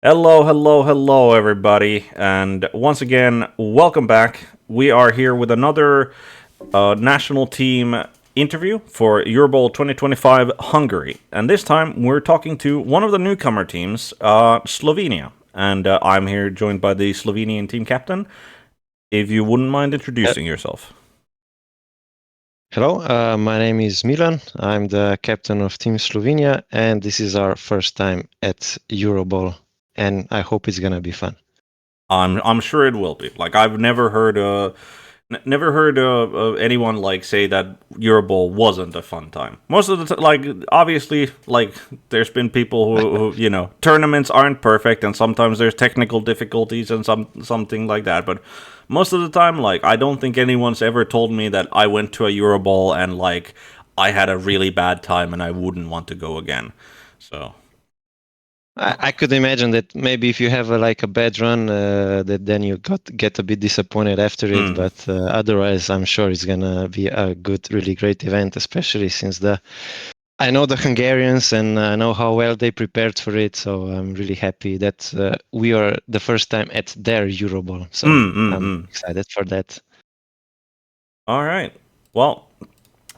Hello, hello, hello, everybody, and once again, welcome back. We are here with another national team interview for EUROBOWL 2025 Hungary, and this time we're talking to one of the newcomer teams, Slovenia, and I'm here joined by the Slovenian team captain. If you wouldn't mind introducing yourself. Hello, my name is Milan. I'm the captain of Team Slovenia, and this is our first time at EuroBowl, and I hope it's gonna be fun. I'm sure it will be. Like I've never heard never heard anyone like say that EuroBowl wasn't a fun time. Most of the like obviously like there's been people who tournaments aren't perfect and sometimes there's technical difficulties and something like that. But most of the time, like I don't think anyone's ever told me that I went to a EuroBowl and like I had a really bad time and I wouldn't want to go again. So. I could imagine that maybe if you have like a bad run, that then you get a bit disappointed after it. But otherwise, I'm sure it's gonna be a good, really great event, especially since I know the Hungarians and I know how well they prepared for it. So I'm really happy that we are the first time at their EuroBowl. So I'm excited for that. All right. Well,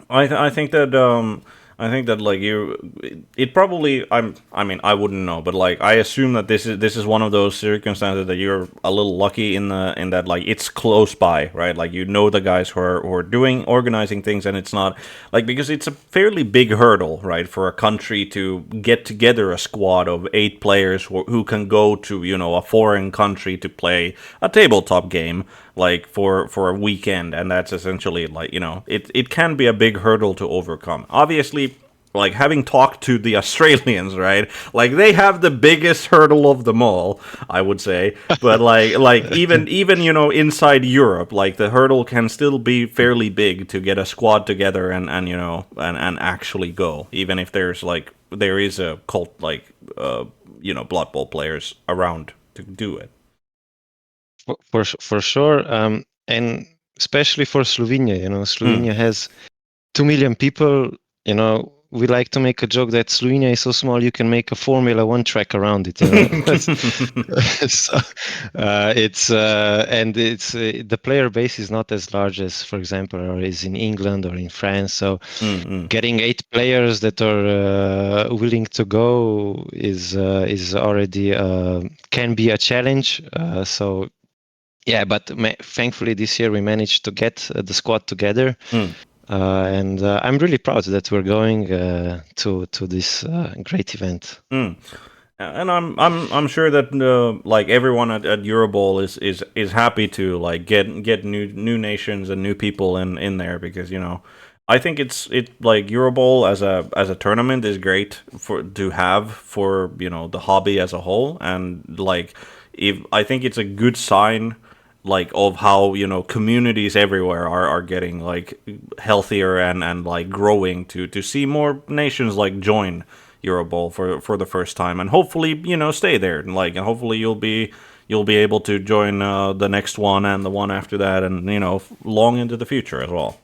I think that like it probably I mean I wouldn't know, but like I assume that this is one of those circumstances that you're a little lucky in that like it's close by, right? Like you know the guys who are doing organizing things, and it's not like because it's a fairly big hurdle, right, for a country to get together a squad of 8 players who can go to a foreign country to play a tabletop game like for a weekend, and that's essentially like it can be a big hurdle to overcome. Obviously, like having talked to the Australians, right? Like they have the biggest hurdle of them all, I would say. But like even inside Europe, like the hurdle can still be fairly big to get a squad together and actually go, even if there is a cult like Blood Bowl players around to do it. For sure, and especially for Slovenia, Slovenia has 2 million people. We like to make a joke that Slovenia is so small you can make a Formula One track around it. So, it's the player base is not as large as, for example, or is in England or in France. So getting 8 players that are willing to go is already can be a challenge. So yeah, but thankfully this year we managed to get the squad together, and I'm really proud that we're going to this great event. And I'm sure that like everyone at EuroBowl is happy to like get new nations and new people in there because I think it like EuroBowl as a tournament is great to have for the hobby as a whole, and like if I think it's a good sign like of how communities everywhere are getting like healthier and like growing to see more nations like join EuroBowl for the first time, and hopefully stay there, and hopefully you'll be able to join the next one and the one after that, and long into the future as well.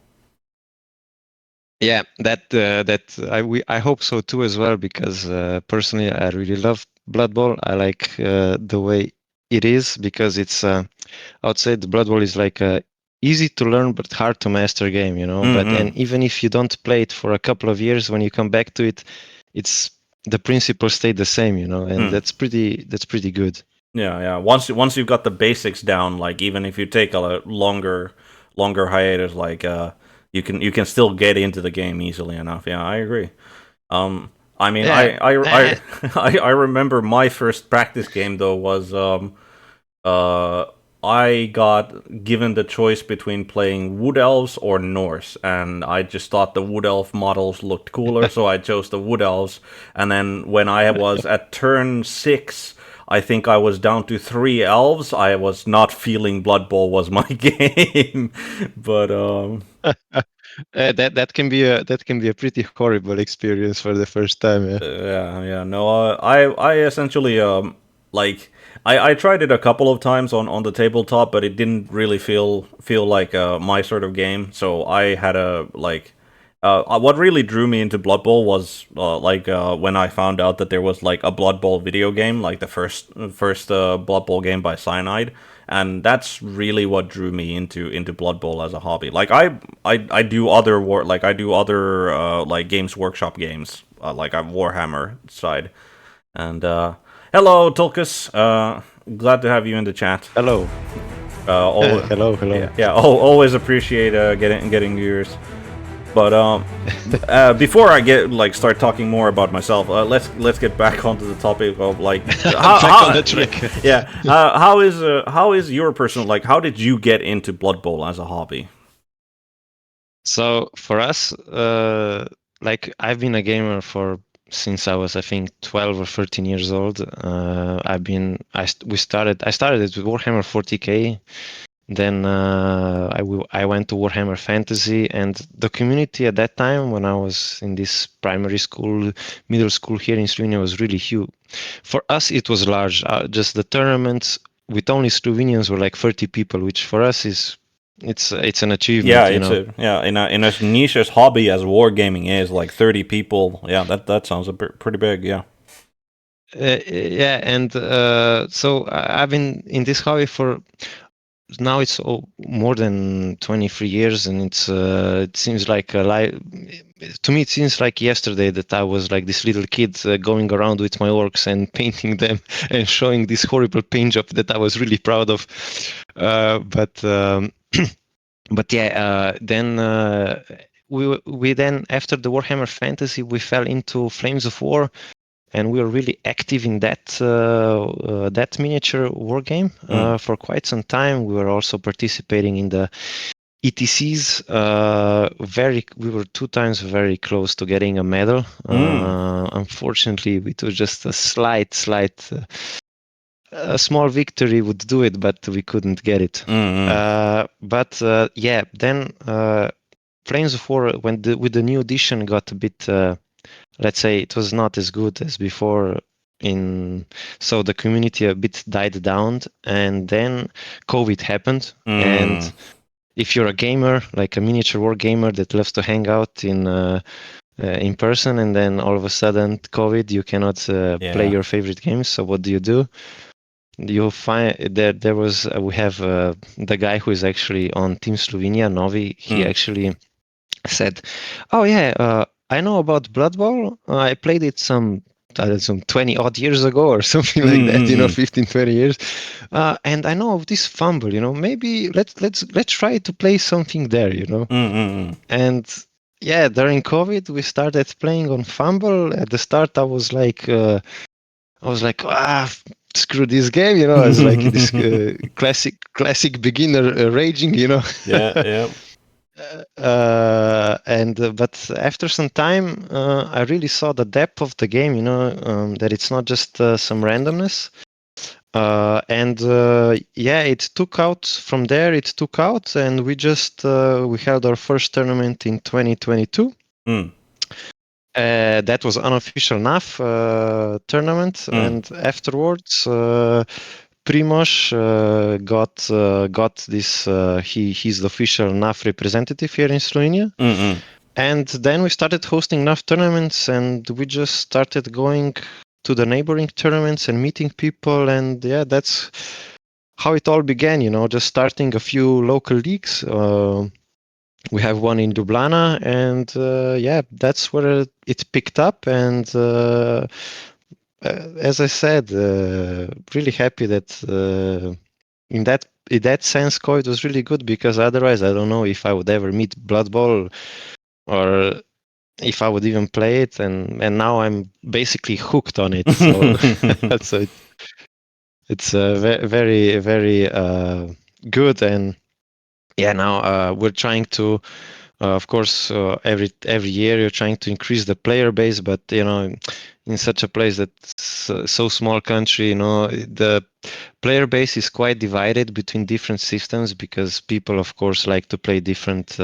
Yeah, I hope so too as well, because personally I really love Blood Bowl. I like the way it is, because it's I would say the Blood Bowl is like a easy to learn but hard to master game, But and even if you don't play it for a couple of years, when you come back to it, it's the principles stay the same, and that's pretty good. Yeah. Once you've got the basics down, like even if you take a longer hiatus, like you can still get into the game easily enough. Yeah, I agree. I mean, Yeah. I remember my first practice game though was I got given the choice between playing Wood Elves or Norse, and I just thought the Wood Elf models looked cooler, so I chose the Wood Elves. And then when I was at turn 6, I think I was down to 3 elves. I was not feeling Blood Bowl was my game, but that can be a pretty horrible experience for the first time. yeah. No, I essentially like I tried it a couple of times on the tabletop, but it didn't really feel like my sort of game. So I had what really drew me into Blood Bowl was when I found out that there was like a Blood Bowl video game, like the first Blood Bowl game by Cyanide, and that's really what drew me into Blood Bowl as a hobby. Like I do other like Games Workshop games, like a Warhammer side. And hello, Tulkus. Glad to have you in the chat. Hello. Hello. Yeah. Always appreciate getting viewers. But before I start talking more about myself, let's get back onto the topic of like how on the track. Yeah. How is your personal, like, how did you get into Blood Bowl as a hobby? So for us, like I've been a gamer since I was, I think, 12 or 13 years old. I started it with Warhammer 40k. Then I went to Warhammer Fantasy, and the community at that time, when I was in this primary school, middle school here in Slovenia, was really huge. For us, it was large. Just the tournaments with only Slovenians were like 30 people, which for us it's an achievement. Yeah, in a niche hobby as wargaming is, like 30 people. Yeah, that sounds pretty big. Yeah. Yeah, and so I've been in this hobby for. Now it's more than 23 years, and it seems like to me it seems like yesterday that I was like this little kid going around with my orcs and painting them and showing this horrible paint job that I was really proud of. But yeah, then we then, after the Warhammer Fantasy, we fell into Flames of War. And we were really active in that miniature war game for quite some time. We were also participating in the ETCs. We were 2 times very close to getting a medal. Unfortunately, it was just a slight, a small victory would do it, but we couldn't get it. Yeah, then Flames of War, with the new edition, got a bit. Let's say it was not as good as before, so the community a bit died down, and then COVID happened. And if you're a gamer, like a miniature war gamer that loves to hang out in person, and then all of a sudden COVID, you cannot play your favorite games. So what do? You find that we have the guy who is actually on Team Slovenia, Novi. He actually said, "Oh yeah, I know about Blood Bowl. I played it some 20 odd years ago or something like that, 15, 20 years. And I know of this Fumble, maybe let's try to play something there, And yeah, during COVID, we started playing on Fumble. At the start, I was like, screw this game, I was like this classic beginner raging, Yeah. But after some time, I really saw the depth of the game, that it's not just some randomness. It took out from there. It took out, and we just we held our first tournament in 2022. That was unofficial NAF tournament, and afterwards. Primoz got this. He's the official NAF representative here in Slovenia, and then we started hosting NAF tournaments, and we just started going to the neighboring tournaments and meeting people, and yeah, that's how it all began. Just starting a few local leagues. We have one in Ljubljana, and that's where it picked up, and. As I said, really happy that in that sense, COVID was really good, because otherwise I don't know if I would ever meet Blood Bowl or if I would even play it. And now I'm basically hooked on it. So, so it's very, very good. And yeah, now we're trying to. Of course, every year you're trying to increase the player base, but in such a place that's so small country, the player base is quite divided between different systems, because people, of course, like to play different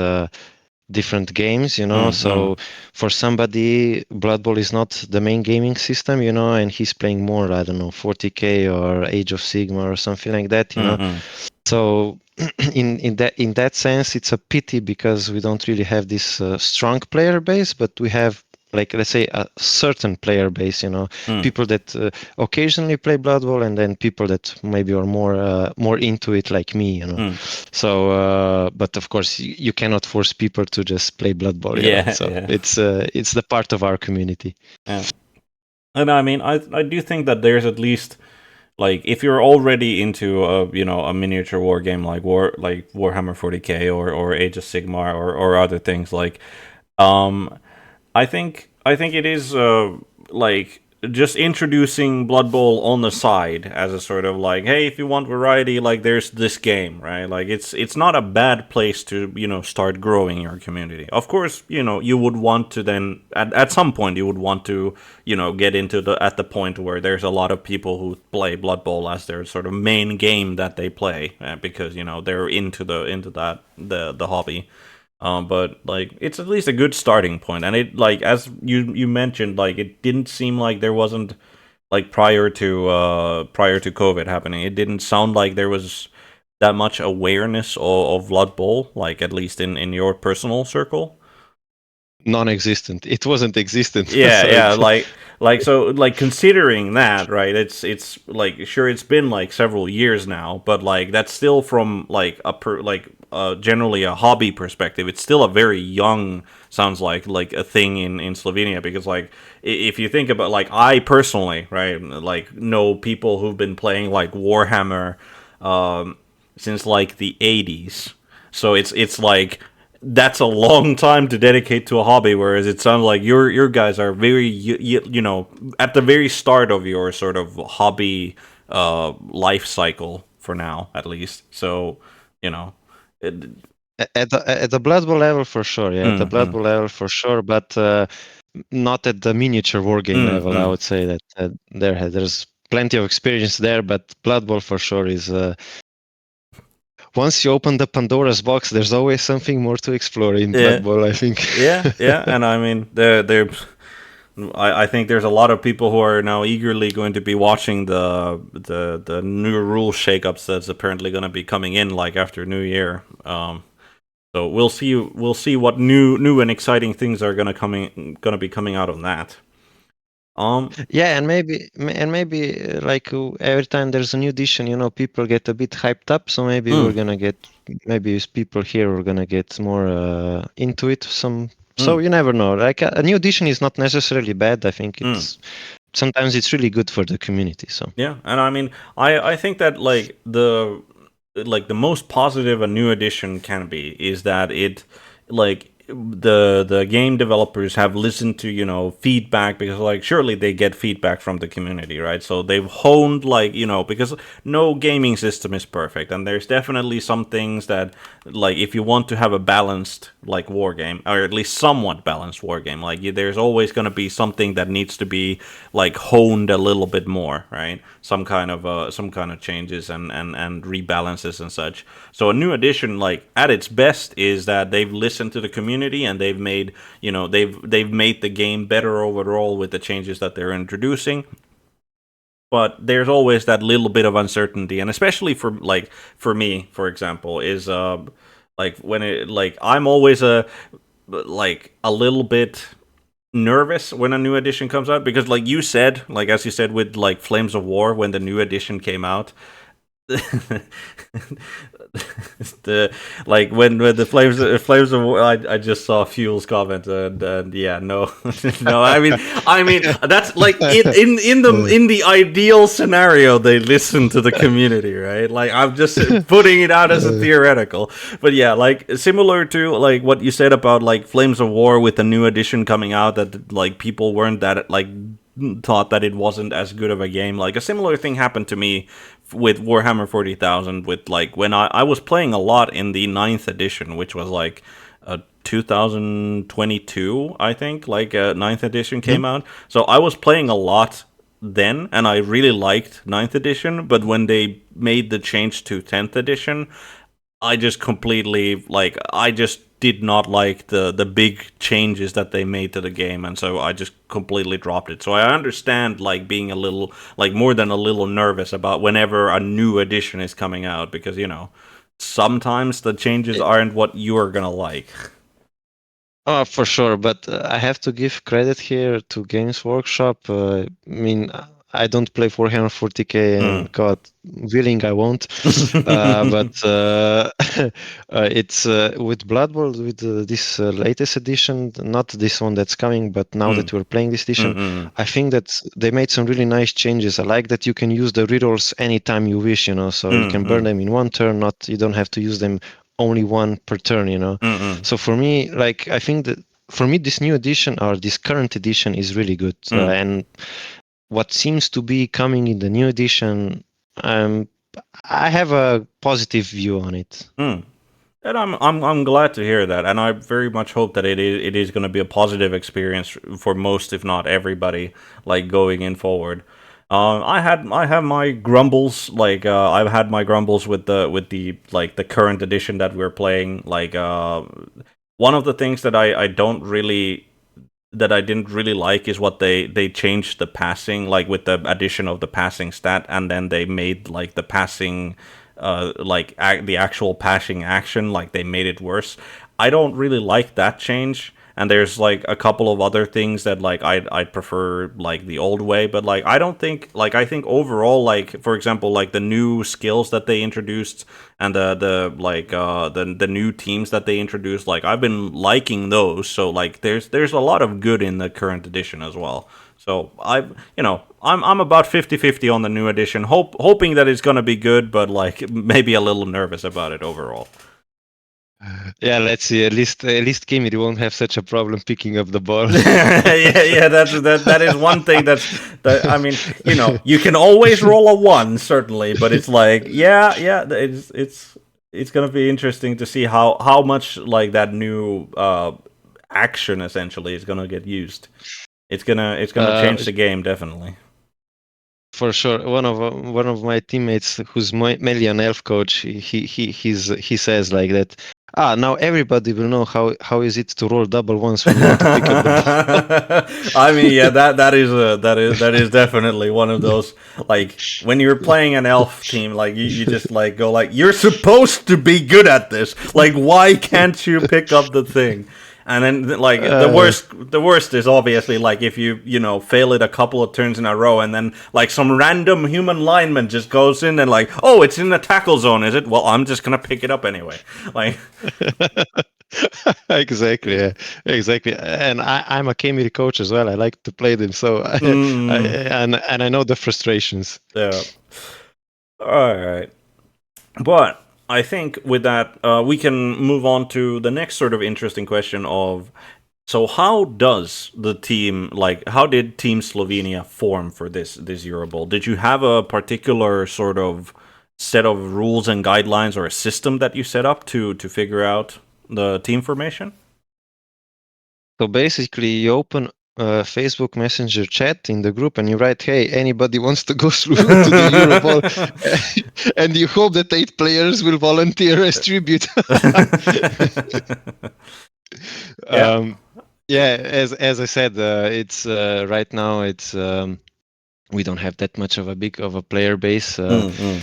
different games, so for somebody, Blood Bowl is not the main gaming system, and he's playing more, I don't know, 40k or Age of Sigma or something like that, so in that sense, it's a pity because we don't really have this strong player base, but we have, like, let's say, a certain player base, people that occasionally play Blood Bowl, and then people that maybe are more into it, like me, So, but of course, you cannot force people to just play Blood Bowl, So it's the part of our community. Yeah, and I mean, I do think that there's at least, like, if you're already into a miniature war game like Warhammer 40k or Age of Sigmar or other things, like, I think it is like just introducing Blood Bowl on the side as a sort of like, hey, if you want variety, like, there's this game, right? Like, it's not a bad place to start growing your community. Of course, you would want to then at some point you would want to get into the point where there's a lot of people who play Blood Bowl as their sort of main game that they play, because they're into the hobby. But like, it's at least a good starting point, and it, like, as you mentioned, like, it didn't seem like there wasn't, like, prior to COVID happening, it didn't sound like there was that much awareness of Blood Bowl, like, at least in your personal circle. Non-existent. It wasn't existent. Yeah, So yeah, like considering that, right? It's like, sure, it's been like several years now, but like, that's still from like generally a hobby perspective. It's still a very young, sounds like a thing in Slovenia, because like, if you think about, like, I personally, right, like, know people who've been playing like Warhammer since like the 80s. So it's like, that's a long time to dedicate to a hobby, whereas it sounds like your guys are very at the very start of your sort of hobby life cycle for now, at least. So it, at the Blood Bowl level, for sure, yeah, at the Blood Bowl level, for sure, but not at the miniature wargame level. I would say that there's plenty of experience there, but Blood Bowl for sure is once you open the Pandora's box, there's always something more to explore in Blood Bowl, I think. yeah, and I mean, I think there's a lot of people who are now eagerly going to be watching the new rule shakeups that's apparently going to be coming in, like, after New Year. So we'll see what new and exciting things are going to be coming out of that. Yeah, and maybe like every time there's a new edition, people get a bit hyped up. So maybe we're gonna get, maybe people here are gonna get more into it. So you never know. Like a new edition is not necessarily bad. I think sometimes it's really good for the community. So yeah, and I mean, I think that like the most positive a new edition can be is that it, like, the game developers have listened to feedback, because like, surely they get feedback from the community, right? So they've honed, like, because no gaming system is perfect, and there's definitely some things that, like, if you want to have a balanced, like, war game, or at least somewhat balanced war game, like, there's always going to be something that needs to be, like, honed a little bit more, right? Some kind of changes and rebalances and such. So a new edition, like, at its best, is that they've listened to the community, and they've made they've made the game better overall with the changes that they're introducing. But there's always that little bit of uncertainty, and especially for me, for example, is like, when it, like, I'm always a little bit nervous when a new edition comes out, because, like you said, like, as you said, with like Flames of War, when the new edition came out, like, when the flames of War, I just saw Fuel's comment, and yeah, no, no, I mean that's like, in the ideal scenario, they listen to the community, right? Like, I'm just putting it out as a theoretical, but yeah, like, similar to like what you said about like Flames of War with the new edition coming out, that like people weren't that, like, thought that it wasn't as good of a game. Like, a similar thing happened to me with Warhammer 40,000, with like, when I was playing a lot in the 9th edition, which was like 2022, I think, like, 9th edition came out. So I was playing a lot then, and I really liked 9th edition, but when they made the change to 10th edition, I just completely, like, I just did not like the big changes that they made to the game, and so I just completely dropped it. So I understand like being a little, like more than a little nervous about whenever a new edition is coming out, because sometimes the changes aren't what you're gonna like. Oh, for sure, but I have to give credit here to Games Workshop. I mean, I don't play 440k, and God willing, I won't. But it's with Blood Bowl, with this latest edition, not this one that's coming, but now that we're playing this edition, I think that they made some really nice changes. I like that you can use the rerolls anytime you wish, so you can burn them in one turn, you don't have to use them only one per turn. So for me, like, I think that for me, this new edition or this current edition is really good. And what seems to be coming in the new edition, I have a positive view on it. And I'm glad to hear that, and I very much hope that it is going to be a positive experience for most, if not everybody, like going in forward. I have my grumbles, like I've had my grumbles with the like the current edition that we're playing. Like one of the things that I didn't really like is what they changed the passing, like with the addition of the passing stat, and then they made like the passing the actual passing action, like they made it worse. I don't really like that change, and there's like a couple of other things that like I'd prefer like the old way, but like I don't think, like I think overall, like for example, like the new skills that they introduced and the new teams that they introduced, like I've been liking those. So like there's a lot of good in the current edition as well. So I'm about 50-50 on the new edition, hoping that it's gonna be good, but like maybe a little nervous about it overall. Yeah, let's see. At least Kimmy won't have such a problem picking up the ball. yeah. That is one thing that I mean, you can always roll a 1, certainly, but it's like it's gonna be interesting to see how much like that new action essentially is gonna get used. It's gonna change the game, definitely. For sure, one of my teammates, who's mainly an elf coach, he says like that. Now everybody will know how is it to roll double ones when you want to pick up the ball. I mean, yeah, that is definitely one of those, like when you're playing an elf team, like you just like go like, you're supposed to be good at this. Like, why can't you pick up the thing? And then, like, the worst is obviously, like, if you fail it a couple of turns in a row, and then, like, some random human lineman just goes in and, like, oh, it's in the tackle zone, is it? Well, I'm just gonna pick it up anyway. Like, exactly, yeah. Exactly. And I'm a Kemiri coach as well. I like to play them, so and I know the frustrations. Yeah. All right, but I think with that, we can move on to the next sort of interesting question of, so how does the team, like, how did Team Slovenia form for this EuroBowl? Did you have a particular sort of set of rules and guidelines or a system that you set up to figure out the team formation? So basically, you open Facebook Messenger chat in the group and you write, hey, anybody wants to go through to the EuroBowl? And you hope that 8 players will volunteer as tribute. As I said, it's right now it's we don't have that much of a player base. The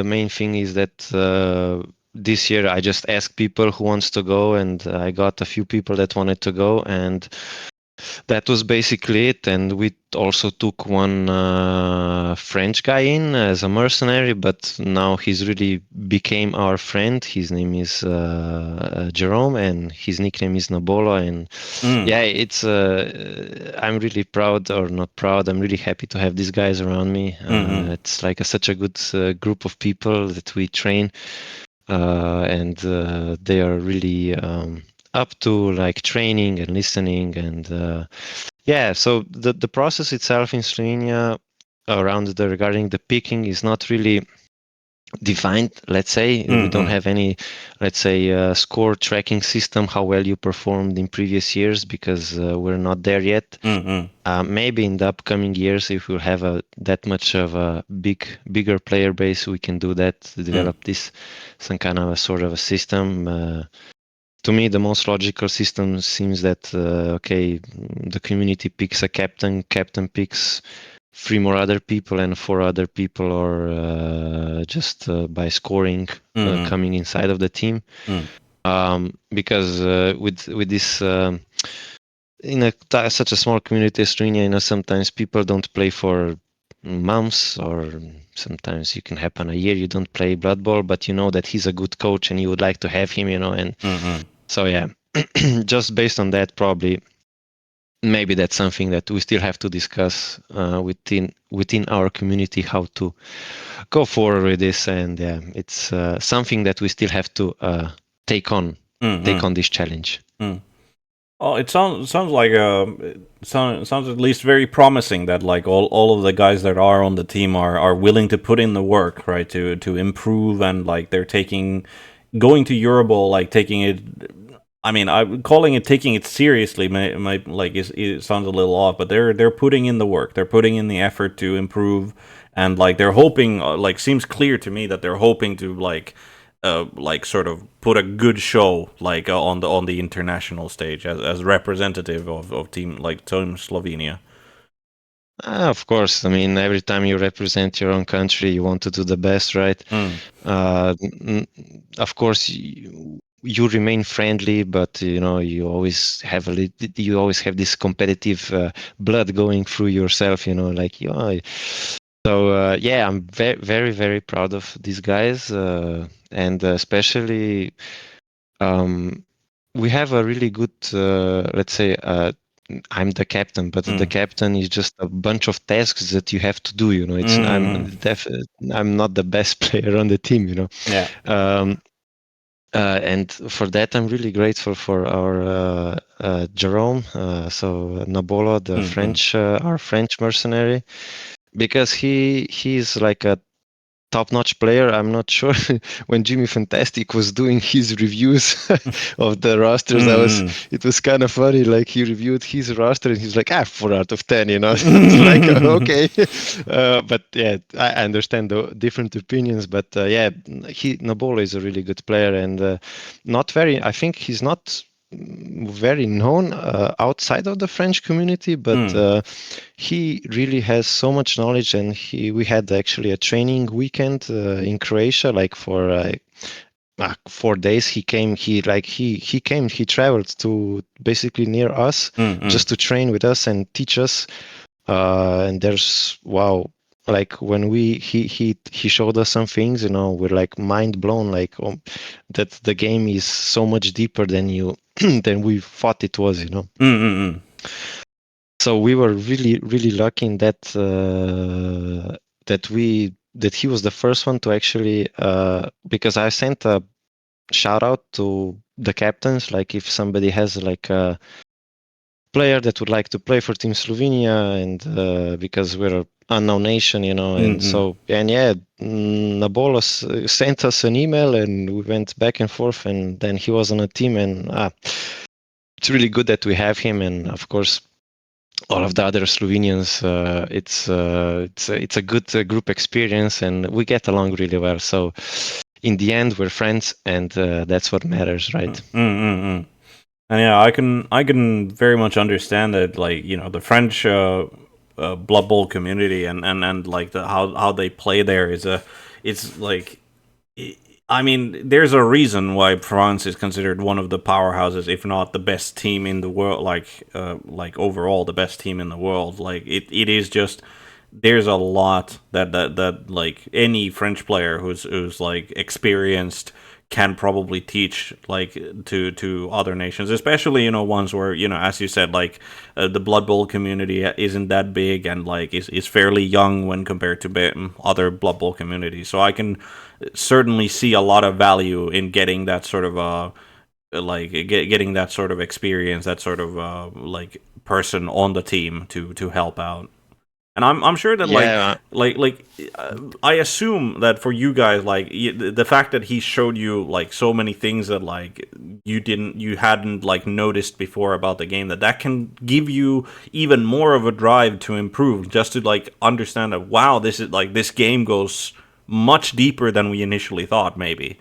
main thing is that this year I just asked people who wants to go, and I got a few people that wanted to go, and that was basically it. And we also took one French guy in as a mercenary, but now he's really became our friend. His name is Jerome, and his nickname is Nabola. And it's I'm really proud, or not proud, I'm really happy to have these guys around me. It's like such a good group of people that we train, and they are really up to like training and listening. And so the process itself in Slovenia regarding the picking is not really defined, let's say. We don't have any, let's say, score tracking system, how well you performed in previous years, because we're not there yet. Maybe in the upcoming years, if we'll have that much of a bigger player base, we can do that, to develop this, some kind of a sort of a system. To me, the most logical system seems that, okay, the community picks a captain picks 3 more other people, and 4 other people are just by scoring coming inside of the team. Because with this in such a small community as Slovenia, sometimes people don't play for months, or sometimes it can happen a year you don't play Blood Bowl, but you know that he's a good coach and you would like to have him, and so yeah, just based on that, probably maybe that's something that we still have to discuss within our community, how to go forward with this. And yeah, it's something that we still have to take on this challenge. Oh, it sounds like sounds at least very promising that like all of the guys that are on the team are willing to put in the work, right, to improve, and like they're going to EUROBOWL, like taking it. I mean, I'm calling it taking it seriously. Might like it sounds a little off, but they're putting in the work. They're putting in the effort to improve, and like they're hoping. Like seems clear to me that they're hoping to like sort of put a good show like on the international stage as representative of team Slovenia. Of course, I mean, every time you represent your own country, you want to do the best, right? Of course, you remain friendly, but you always have this competitive blood going through yourself, like so yeah, I'm very, very, very proud of these guys, and especially we have a really good, let's say, I'm the captain, but the captain is just a bunch of tasks that you have to do. It's I'm not the best player on the team. Yeah. And for that, I'm really grateful for our Jerome, so Nabolo, the French, our French mercenary, because he's like a top-notch player. I'm not sure when Jimmy Fantastic was doing his reviews of the rosters. It was kind of funny. Like he reviewed his roster and he's like, 4 out of 10. It's like okay, but yeah, I understand the different opinions. But yeah, Nabolo is a really good player, and not very. I think he's not very known outside of the French community, but he really has so much knowledge. And we had actually a training weekend in Croatia, like for 4 days. He traveled to basically near us just to train with us and teach us. And there's like when he showed us some things, we're like mind blown, like that the game is so much deeper than than we thought it was. So we were really, really lucky in that that he was the first one to actually because I sent a shout out to the captains, like if somebody has like a player that would like to play for Team Slovenia, and because we're an unknown nation, and so, and yeah, Nabolos sent us an email and we went back and forth, and then he was on a team, and it's really good that we have him. And of course, all of the other Slovenians, it's a good group experience, and we get along really well. So in the end, we're friends, and that's what matters, right? And yeah, I can very much understand that, like the French Blood Bowl community and like how they play there it's like. I mean, there's a reason why France is considered one of the powerhouses, if not the best team in the world. Like overall, the best team in the world. Like it is just there's a lot that like any French player who's like experienced can probably teach like to other nations, especially ones where as you said, like the Blood Bowl community isn't that big and like is fairly young when compared to other Blood Bowl communities. So I can certainly see a lot of value in getting that sort of getting that sort of experience, that sort of like person on the team to help out. And I'm sure that Yeah. I assume that for you guys, like the fact that he showed you like so many things that like you hadn't like noticed before about the game, that can give you even more of a drive to improve, just to like understand that wow, this game goes much deeper than we initially thought, maybe.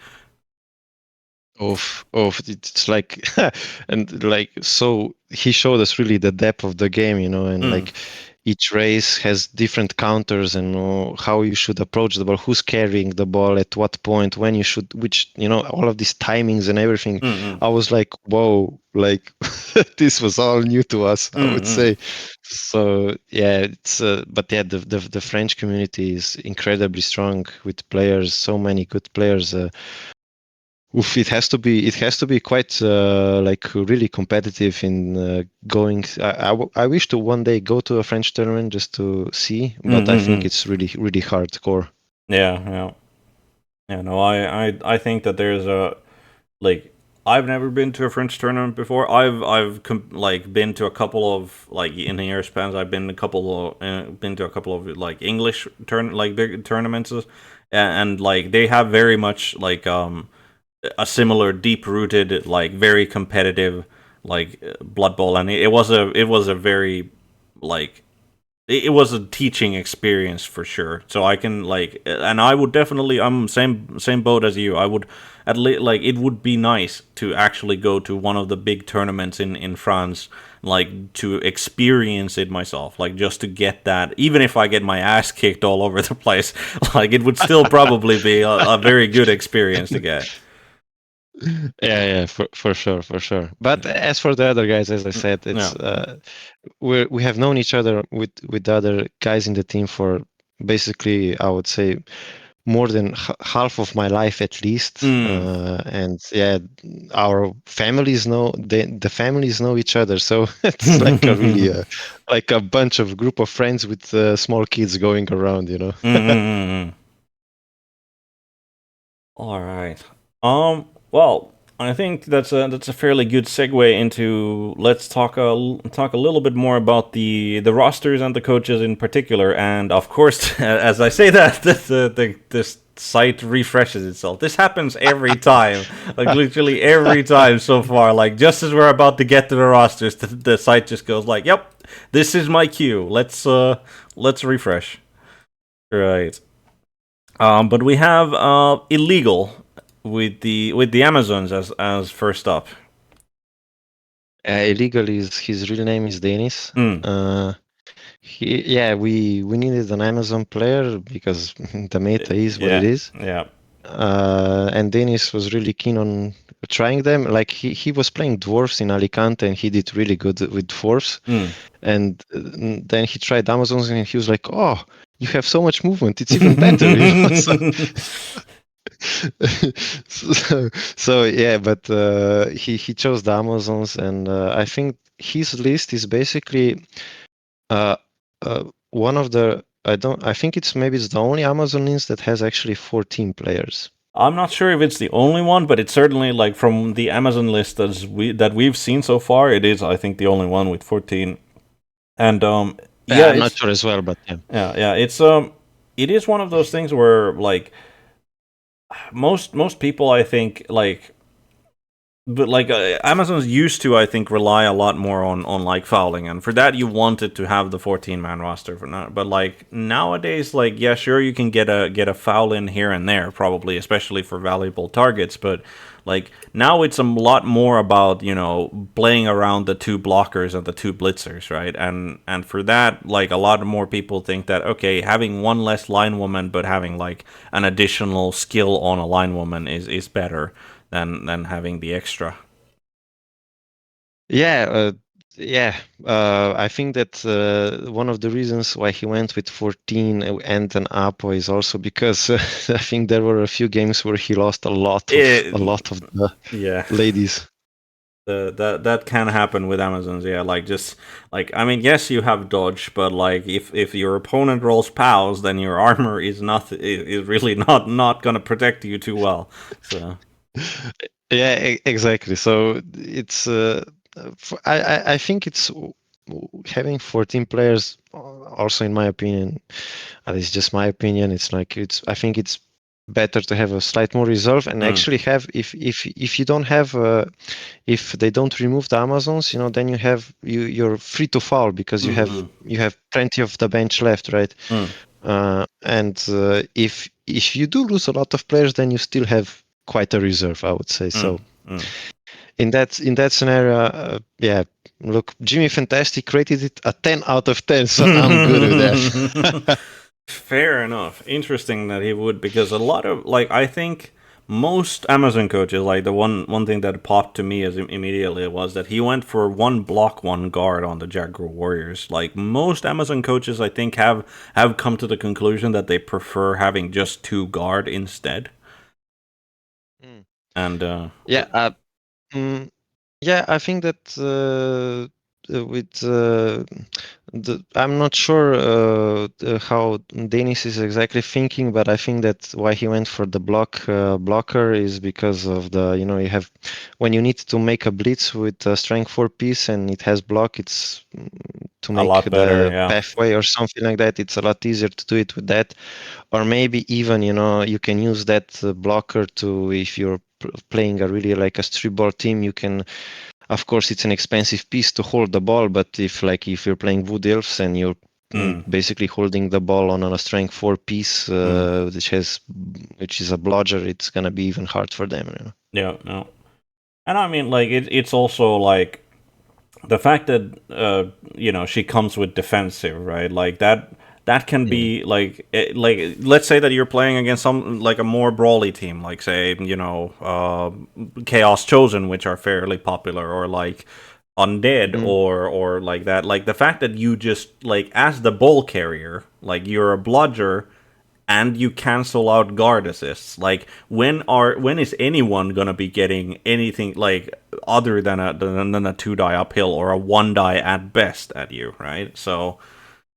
It's like, and like, so he showed us really the depth of the game, and Mm, like each race has different counters and how you should approach the ball, who's carrying the ball at what point, when you should, which, all of these timings and everything. mm, mm, I was like, whoa, like this was all new to us, I mm, would mm. say. So yeah, but yeah, the French community is incredibly strong with players, so many good players. Oof, it has to be quite like really competitive in going. I wish to one day go to a French tournament just to see, Mm, but I mm, think mm. it's really really hardcore. Yeah, yeah, yeah. No, I think that there's a like I've never been to a French tournament before. Like been to a couple of like in the year spans. I've been to a couple of like English big tournaments, and like they have very much like a similar deep rooted like very competitive like Blood Bowl, and it was a very like it was a teaching experience for sure. So I can like, and I would definitely, I'm same boat as you. I would at least like it would be nice to actually go to one of the big tournaments in France, like to experience it myself, like just to get that. Even if I get my ass kicked all over the place, like it would still probably be a very good experience to get. Yeah, for sure, for sure. But as for the other guys, as I said, Yeah. it's we have known each other with the other guys in the team for basically, I would say, more than half of my life at least. Mm. And yeah, our families know the families know each other, so it's like a really like a bunch of group of friends with small kids going around. Mm-mm-mm. All right. Well, I think that's a fairly good segue into let's talk a little bit more about the rosters and the coaches in particular. And of course, as I say that, this site refreshes itself. This happens every time, like literally every time so far. Like just as we're about to get to the rosters, the site just goes like, "Yep, this is my cue. Let's refresh." Right. But we have illegal with the Amazons as first up. Illegal is his real name is Denis. Mm. Yeah, we needed an Amazon player because the meta is what it Yeah, is. yeah. And Denis was really keen on trying them. Like he was playing dwarfs in Alicante and he did really good with dwarfs. Mm. And then he tried Amazons and he was like, "Oh, you have so much movement. It's even better." So yeah, but he chose the Amazons, and I think his list is basically uh, one of the I think it's the only Amazon list that has actually 14 players. I'm not sure if it's the only one, but it's certainly like from the Amazon list that we've seen so far, it is I think the only one with 14. And Yeah, yeah, I'm not it's sure as well, but yeah. yeah, it's it is one of those things where like most people I think like but like Amazon's used to, I think, rely a lot more on like fouling, and for that you wanted to have the 14-man roster for now. But like nowadays, like yeah, sure you can get a foul in here and there, probably, especially for valuable targets. But like now it's a lot more about playing around the two blockers and the two blitzers, right? And for that, like a lot more people think that okay, having one less line woman but having like an additional skill on a line woman is better than having the extra. Yeah, I think that one of the reasons why he went with 14 and an Apo is also because I think there were a few games where he lost a It, lot of the yeah, ladies. that can happen with Amazons. Yeah, like just like I mean, yes, you have dodge, but like if your opponent rolls pows, then your armor is really not gonna protect you too well. So Yeah, exactly. So it's I think it's having 14 players, also in my opinion, and it's just my opinion, it's like I think it's better to have a slight more reserve and actually have if you don't have if they don't remove the Amazons, then you're free to foul because you have plenty of the bench left, right? And if you do lose a lot of players, then you still have quite a reserve, I would say. So in that scenario, yeah, look, Jimmy Fantastic rated it a 10 out of 10, so I'm good with that. Fair enough. Interesting that he would, because a lot of, like, I think most Amazon coaches, like, the one thing that popped to me as immediately was that he went for one block, one guard on the Jaguar Warriors. Like, most Amazon coaches, I think, have come to the conclusion that they prefer having just two guard instead. And yeah, yeah, I think that with I'm not sure how Denis is exactly thinking, but I think that why he went for the blocker is because of the you have when you need to make a blitz with a strength 4 piece and it has block, it's to make a lot better, the yeah. pathway or something like that. It's a lot easier to do it with that, or maybe even you can use that blocker to if you're playing a really like a street ball team, you can. Of course, it's an expensive piece to hold the ball, but if you're playing Wood Elves and you're basically holding the ball on a strength 4 piece, which is a blodger, it's gonna be even hard for them. Yeah, no. And I mean, like, it's also like the fact that she comes with defensive, right? Like that can be like let's say that you're playing against some like a more brawly team, like say Chaos Chosen, which are fairly popular, or like Undead, or like that. Like the fact that you just like as the ball carrier, like you're a blodger and you cancel out guard assists. Like when is anyone gonna be getting anything like other than a 2-die uphill or a 1-die at best at you, right? So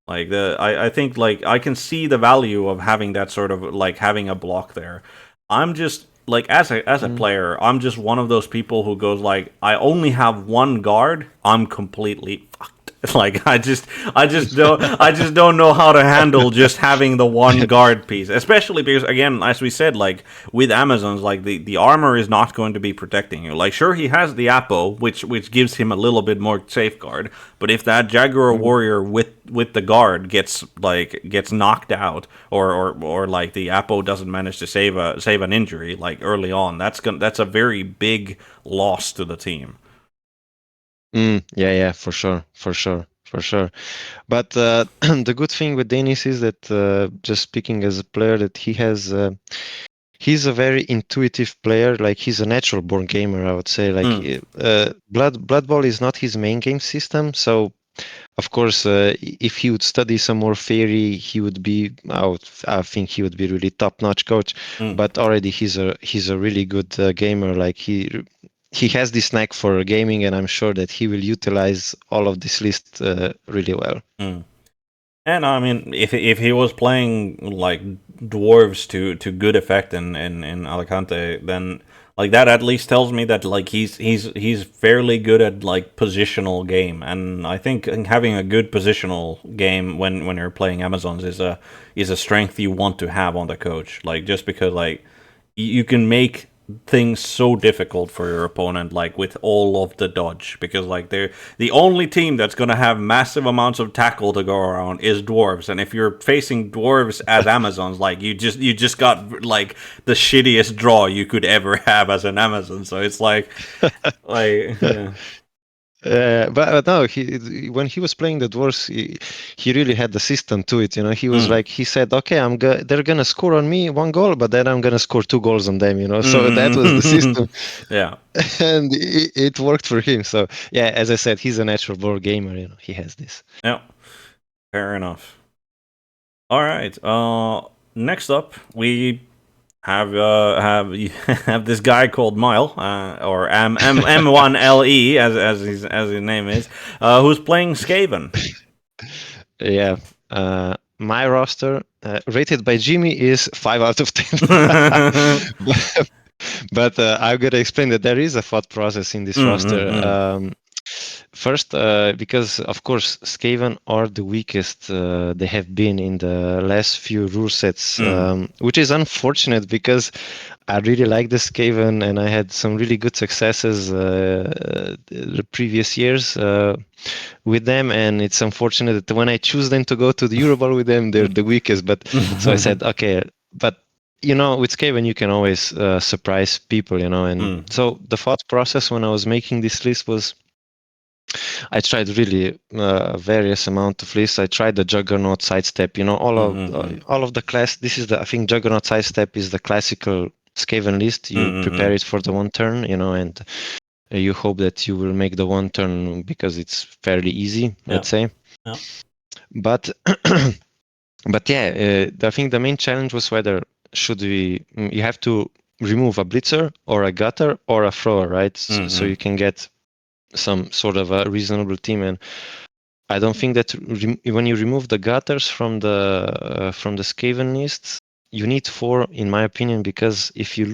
like I think like I can see the value of having that sort of like having a block there. I'm just like as a player, I'm just one of those people who goes like I only have one guard, I'm completely fucked. Like I just don't know how to handle just having the one guard piece, especially because again, as we said, like with Amazons, like the armor is not going to be protecting you. Like sure, he has the Apo, which gives him a little bit more safeguard, but if that Jaguar Warrior with the guard gets knocked out, or like the Apo doesn't manage to save an injury like early on, that's a very big loss to the team. Yeah, for sure. But the good thing with Denis is that just speaking as a player, that he's a very intuitive player. Like he's a natural born gamer, I would say. Like Blood Bowl is not his main game system, so of course, if he would study some more theory, he would be. I think he would be really top-notch coach. But already he's a really good gamer. Like he has this knack for gaming, and I'm sure that he will utilize all of this list really well. And I mean, if he was playing like dwarves to good effect in Alicante, then like that at least tells me that like he's fairly good at like positional game, and I think having a good positional game when you're playing Amazons is a strength you want to have on the coach. Like just because like you can make things so difficult for your opponent, like with all of the dodge, because like they're the only team that's going to have massive amounts of tackle to go around is dwarves, and if you're facing dwarves as Amazons, like you just got like the shittiest draw you could ever have as an Amazon. So it's like yeah. But no, when he was playing the dwarves, he really had the system to it. He was like, he said, okay, they're gonna score on me 1 goal, but then I'm gonna score 2 goals on them. So that was the system. Yeah, and it worked for him. So yeah, as I said, he's a natural born gamer. He has this. Yeah, fair enough. All right. Next up, we have this guy called Mile, or M1le as his name is, who's playing Skaven. Yeah. My roster rated by Jimmy is 5 out of 10. But I'm gonna explain that there is a thought process in this roster. First, because of course Skaven are the weakest they have been in the last few rule sets, which is unfortunate because I really like the Skaven and I had some really good successes the previous years with them, and it's unfortunate that when I choose them to go to the EUROBOWL with them, they're the weakest. But so I said, okay, but with Skaven you can always surprise people, and so the thought process when I was making this list was, I tried really various amount of lists. I tried the Juggernaut sidestep, all of the class. This is I think Juggernaut sidestep is the classical Skaven list. You prepare it for the one turn, and you hope that you will make the one turn because it's fairly easy, let's say. Yeah. But but yeah, I think the main challenge was whether you have to remove a blitzer or a gutter or a thrower, right? So you can get some sort of a reasonable team. And I don't think that when you remove the gutters from the Skaven lists, you need 4, in my opinion, because if you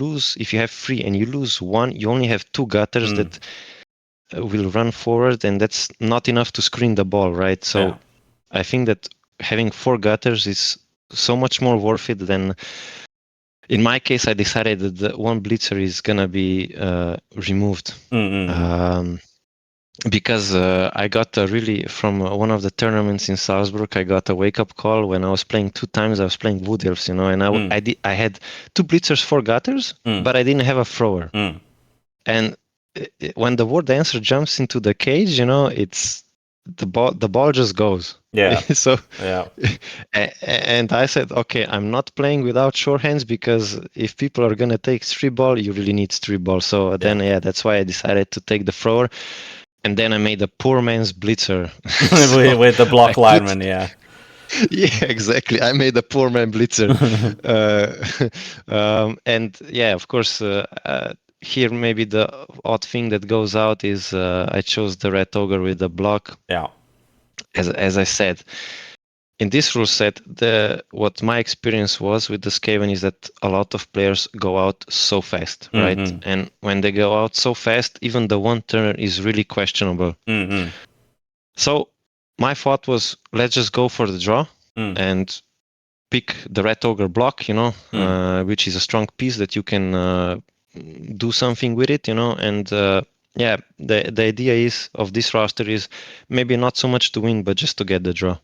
have 3 and you lose 1, you only have 2 gutters that will run forward, and that's not enough to screen the ball, right? So I think that having 4 gutters is so much more worth it than. In my case, I decided that the 1 blitzer is gonna be removed. Because I got from one of the tournaments in Salzburg, I got a wake-up call when I was playing 2 times. I was playing Wood Elves, and I had 2 blitzers, 4 gutters, but I didn't have a thrower. And when the word answer jumps into the cage, it's the ball just goes. Yeah. So and I said, okay, I'm not playing without sure hands, because if people are gonna take 3 ball, you really need 3 ball. So then that's why I decided to take the thrower. And then I made a poor man's blitzer. with the block lineman, yeah. Yeah, exactly. I made a poor man blitzer. And yeah, of course, here maybe the odd thing that goes out is I chose the red ogre with the block. Yeah. As I said, in this rule set, what my experience was with the Skaven is that a lot of players go out so fast, right? And when they go out so fast, even the one turn is really questionable. So my thought was, let's just go for the draw and pick the red ogre block, which is a strong piece that you can do something with it, and the idea is of this roster is maybe not so much to win, but just to get the draw.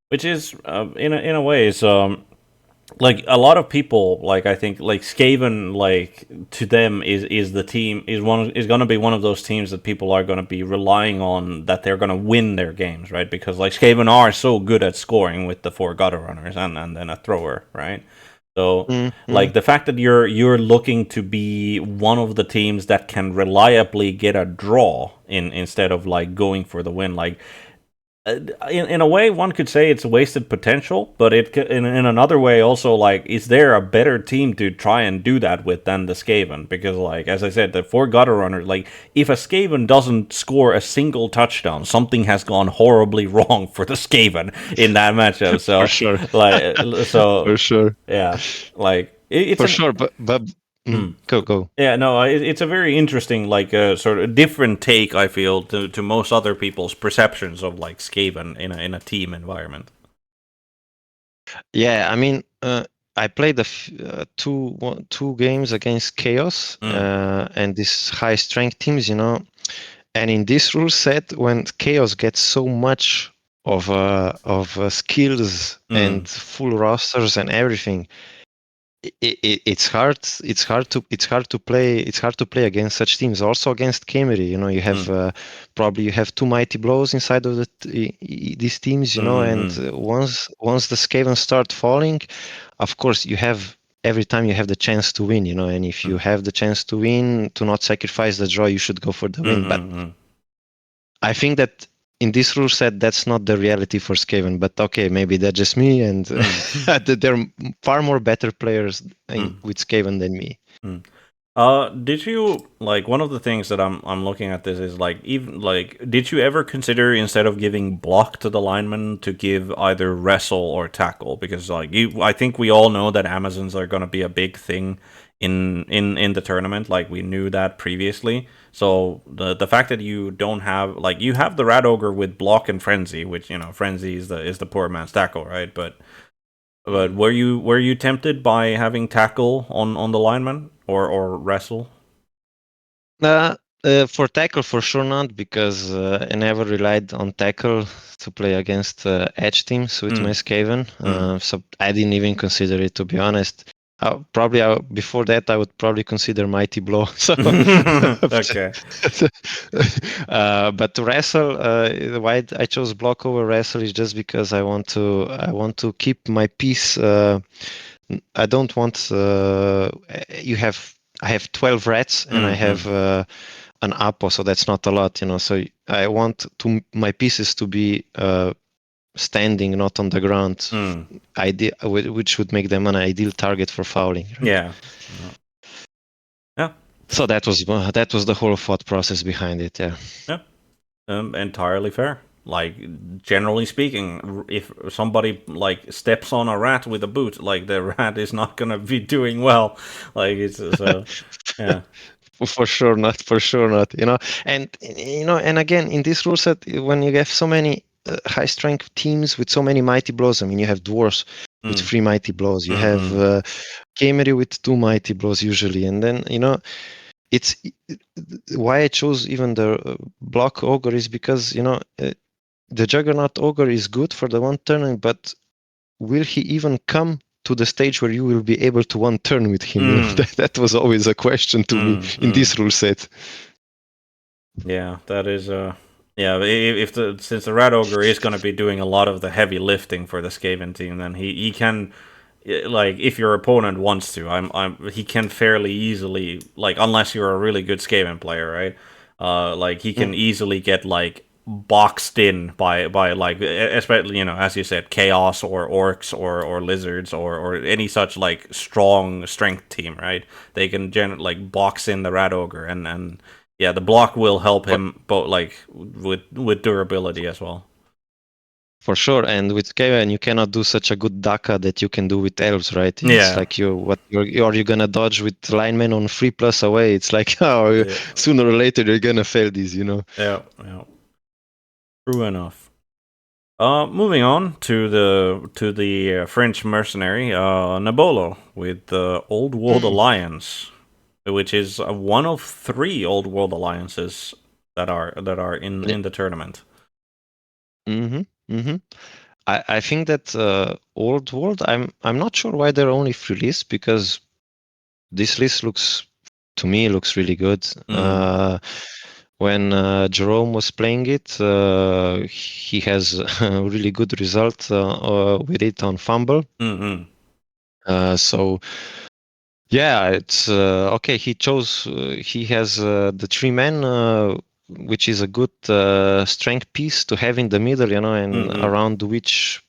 Which is in a way is like a lot of people, like I think like Skaven, like to them is the team is going to be one of those teams that people are going to be relying on, that they're going to win their games, right? Because like Skaven are so good at scoring with the 4 gutter runners and then a thrower, right? So like the fact that you're looking to be one of the teams that can reliably get a draw instead of like going for the win, like in a way, one could say it's wasted potential, but in another way also, like, is there a better team to try and do that with than the Skaven? Because, like, as I said, the 4 gutter runners, like, if a Skaven doesn't score a single touchdown, something has gone horribly wrong for the Skaven in that matchup. So, for sure, like, so for sure, yeah, like it's for sure, but. Go. Yeah, no, it's a very interesting, like, sort of different take, I feel, to most other people's perceptions of like Skaven in a team environment. Yeah, I mean, I played two games against Chaos and these high strength teams, and in this rule set, when Chaos gets so much of skills and full rosters and everything, it's hard to play against such teams. Also against Kemery, you have probably you have 2 mighty blows inside of these teams, and once the Skaven start falling, of course every time you have the chance to win, and if you have the chance to win, to not sacrifice the draw, you should go for the win. But I think that in this rule set, that's not the reality for Skaven, but okay, maybe that's just me, and there are far more better players with Skaven than me. Did you like one of the things that I'm looking at this is like even like did you ever consider instead of giving block to the lineman to give either wrestle or tackle? Because like I think we all know that Amazons are gonna be a big thing in the tournament. Like we knew that previously. So the fact that you don't have like you have the Rat Ogre with block and frenzy, which you know frenzy is the poor man's tackle, right? But were you tempted by having tackle on the lineman or wrestle? Uh, for tackle, for sure not, because I never relied on tackle to play against edge teams with my Skaven. So I didn't even consider it, to be honest. Before that, I would probably consider Mighty Blow. So, Okay. but to wrestle, why I chose block over wrestle is just because I want to keep my piece. I don't want I have 12 rats and I have an Apo, so that's not a lot, So I want my pieces to be standing, not on the ground, which would make them an ideal target for fouling. Right? Yeah. Yeah. So that was the whole thought process behind it. Yeah. Yeah. Entirely fair. Like generally speaking, if somebody like steps on a rat with a boot, like the rat is not gonna be doing well. Like it's so yeah. For sure not. For sure not. And again, in this rule set, when you have so many high strength teams with so many mighty blows, I mean, you have dwarves with 3 mighty blows, you have Kamery with 2 mighty blows usually, and then it's why I chose even the block ogre is because the Juggernaut ogre is good for the one turn, but will he even come to the stage where you will be able to one turn with him? That was always a question to me in this rule set. Yeah, that is yeah. If since the Rat Ogre is going to be doing a lot of the heavy lifting for the Skaven team, then he can like if your opponent wants to, he can fairly easily like unless you're a really good Skaven player, right? Like he can easily get like boxed in by like especially as you said chaos or orcs or lizards or any such like strong strength team, right? They can like box in the Rat Ogre and yeah, the block will help him both like with durability as well. For sure, and with Kevin, you cannot do such a good Daka that you can do with elves, right? It's like you're gonna dodge with linemen on 3+ away. It's like sooner or later you're gonna fail these, Yeah. True enough. Moving on to the French mercenary, Nabolo with the Old World Alliance, which is one of 3 Old World alliances that are in the tournament. I think that Old World. I'm not sure why there are only 3 lists, because this list looks really good. When Jerome was playing it, he has a really good result with it on Fumble. So yeah, it's okay. He has the 3 men, which is a good strength piece to have in the middle, and around which